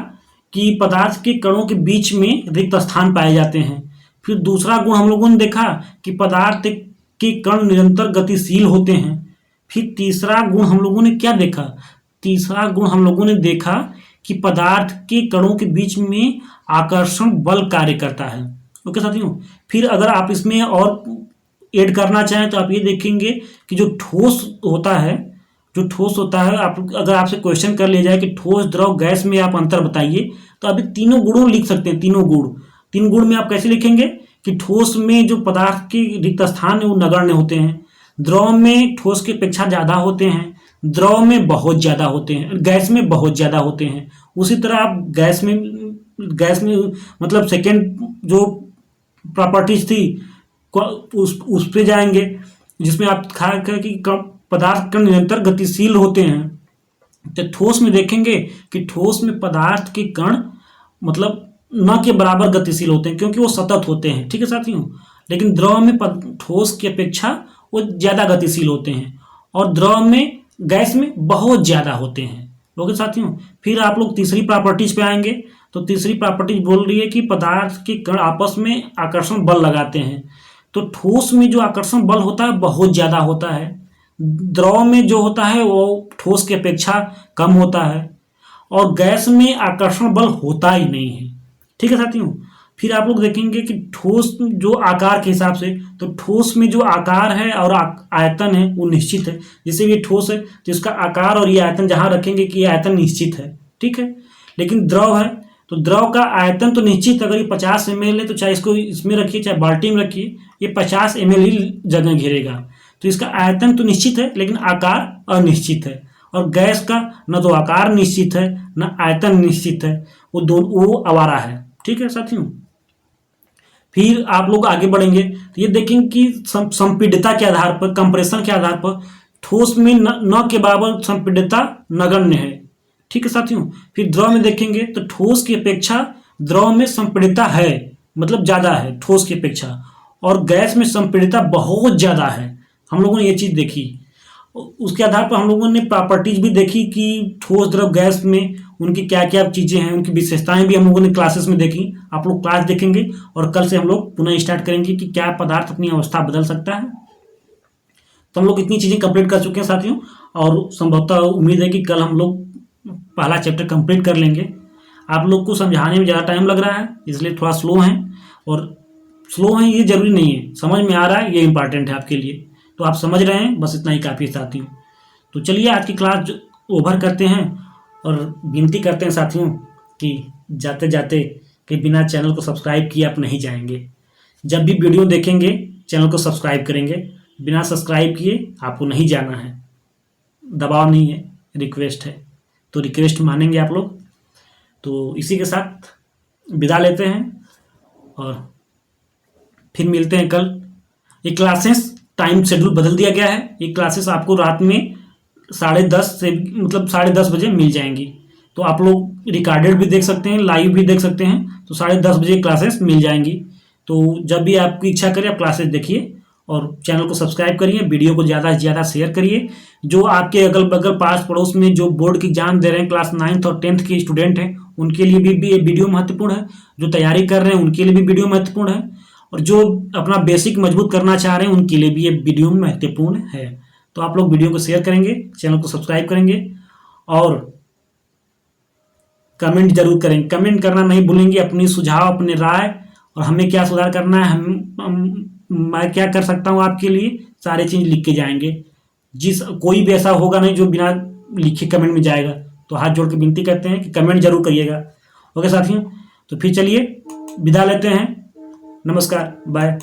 कि पदार्थ के कणों के बीच में रिक्त स्थान पाए जाते हैं। फिर दूसरा गुण हम लोगों ने देखा कि पदार्थ के कण निरंतर गतिशील होते हैं। फिर तीसरा गुण हम लोगों ने क्या देखा, तीसरा गुण हम लोगों ने देखा कि पदार्थ के कणों के बीच में आकर्षण बल कार्य करता है। ओके साथियों, फिर अगर आप इसमें और ऐड करना चाहें तो आप ये देखेंगे कि जो ठोस होता है, आप अगर आपसे क्वेश्चन कर लिया जाए कि ठोस, द्रव, गैस में आप अंतर बताइए, तो अभी तीनों गुणों लिख सकते हैं। तीन गुण में आप कैसे लिखेंगे कि ठोस में जो पदार्थ के रिक्त स्थान है वो नगण्य होते हैं, द्रव में ठोस की अपेक्षा ज़्यादा होते हैं, द्रव में बहुत ज़्यादा होते हैं, गैस में बहुत ज़्यादा होते हैं। उसी तरह आप गैस में मतलब सेकेंड जो प्रॉपर्टीज थी उस पे जाएंगे, जिसमें आप कहा कि पदार्थ कण निरंतर गतिशील होते हैं। तो ठोस में देखेंगे कि ठोस में पदार्थ के कण मतलब न के बराबर गतिशील होते हैं, क्योंकि वो सतत होते हैं। ठीक है साथियों, लेकिन द्रव में ठोस की अपेक्षा वो ज़्यादा गतिशील होते हैं, और द्रव में, गैस में बहुत ज़्यादा होते हैं। ओके साथियों, फिर आप लोग तीसरी प्रॉपर्टीज पे आएंगे। तो तीसरी प्रॉपर्टीज बोल रही है कि पदार्थ के कण आपस में आकर्षण बल लगाते हैं। तो ठोस में जो आकर्षण बल होता है बहुत ज़्यादा होता है, द्रव में जो होता है वो ठोस की अपेक्षा कम होता है, और गैस में आकर्षण बल होता ही नहीं है। ठीक है साथियों, फिर आप लोग देखेंगे कि ठोस जो आकार के हिसाब से, तो ठोस में जो आकार है और आयतन है वो निश्चित है। जैसे ये ठोस है तो इसका आकार और ये आयतन जहाँ रखेंगे कि ये आयतन निश्चित है। ठीक है, लेकिन द्रव है तो द्रव का आयतन तो निश्चित, अगर ये 50 ml है तो चाहे इसको इसमें रखिए चाहे बाल्टी में रखिए, ये 50 ml ही जगह घेरेगा। तो इसका आयतन तो निश्चित है लेकिन आकार अनिश्चित है। और गैस का न तो आकार निश्चित है न आयतन निश्चित है, वो आवारा है। ठीक है साथियों, फिर आप लोग आगे बढ़ेंगे तो ये देखेंगे कि संपीड़ितता के आधार पर, कंप्रेशन के आधार पर ठोस में न के बराबर संपीड़ितता नगण्य है। ठीक है साथियों, फिर द्रव में देखेंगे तो ठोस की अपेक्षा द्रव में संपीड़ितता है, मतलब ज़्यादा है ठोस की अपेक्षा, और गैस में संपीड़ितता बहुत ज़्यादा है। हम लोगों ने ये चीज़ देखी। उसके आधार पर हम लोगों ने प्रॉपर्टीज भी देखी कि ठोस, द्रव, गैस में उनकी क्या क्या चीज़ें हैं, उनकी विशेषताएं भी हम लोगों ने क्लासेस में देखी। आप लोग क्लास देखेंगे और कल से हम लोग पुनः स्टार्ट करेंगे कि क्या पदार्थ अपनी अवस्था बदल सकता है। तो हम लोग इतनी चीज़ें कंप्लीट कर चुके हैं साथियों। और संभवतः उम्मीद है कि कल हम लोग पहला चैप्टर कंप्लीट कर लेंगे। आप लोग को समझाने में ज़्यादा टाइम लग रहा है, इसलिए थोड़ा स्लो हैं। और स्लो हैं ये ज़रूरी नहीं है, समझ में आ रहा है ये इम्पॉर्टेंट है आपके लिए। तो आप समझ रहे हैं, बस इतना ही काफ़ी है साथियों। तो चलिए आज की क्लास ओवर करते हैं और विनती करते हैं साथियों कि जाते जाते कि बिना चैनल को सब्सक्राइब किए आप नहीं जाएंगे। जब भी वीडियो देखेंगे चैनल को सब्सक्राइब करेंगे, बिना सब्सक्राइब किए आपको नहीं जाना है। दबाव नहीं है, रिक्वेस्ट है, तो रिक्वेस्ट मानेंगे आप लोग। तो इसी के साथ विदा लेते हैं और फिर मिलते हैं कल। ये क्लासेस टाइम शेड्यूल बदल दिया गया है, ये क्लासेस आपको रात में 10:30 से मतलब 10:30 बजे मिल जाएंगी। तो आप लोग रिकॉर्डेड भी देख सकते हैं, लाइव भी देख सकते हैं। तो 10:30 बजे क्लासेस मिल जाएंगी। तो जब भी आपकी इच्छा करे आप क्लासेस देखिए और चैनल को सब्सक्राइब करिए, वीडियो को ज़्यादा से ज़्यादा शेयर करिए। जो आपके अगल बगल पास पड़ोस में जो बोर्ड की एग्जाम दे रहे हैं, क्लास 9th और 10th के स्टूडेंट हैं, उनके लिए भी ये वीडियो महत्वपूर्ण है। जो तैयारी कर रहे हैं उनके लिए भी वीडियो महत्वपूर्ण है, और जो अपना बेसिक मजबूत करना चाह रहे हैं उनके लिए भी ये वीडियो महत्वपूर्ण है। तो आप लोग वीडियो को शेयर करेंगे, चैनल को सब्सक्राइब करेंगे और कमेंट जरूर करेंगे। कमेंट करना नहीं भूलेंगे, अपनी सुझाव, अपने राय और हमें क्या सुधार करना है, मैं क्या कर सकता हूँ आपके लिए, सारे चीज़ लिख के जाएंगे। कोई भी ऐसा होगा नहीं जो बिना लिखे कमेंट में जाएगा। तो हाथ जोड़ के विनती करते हैं कि कमेंट जरूर करिएगा। ओके साथियों, तो फिर चलिए विदा लेते हैं। नमस्कार, बाय।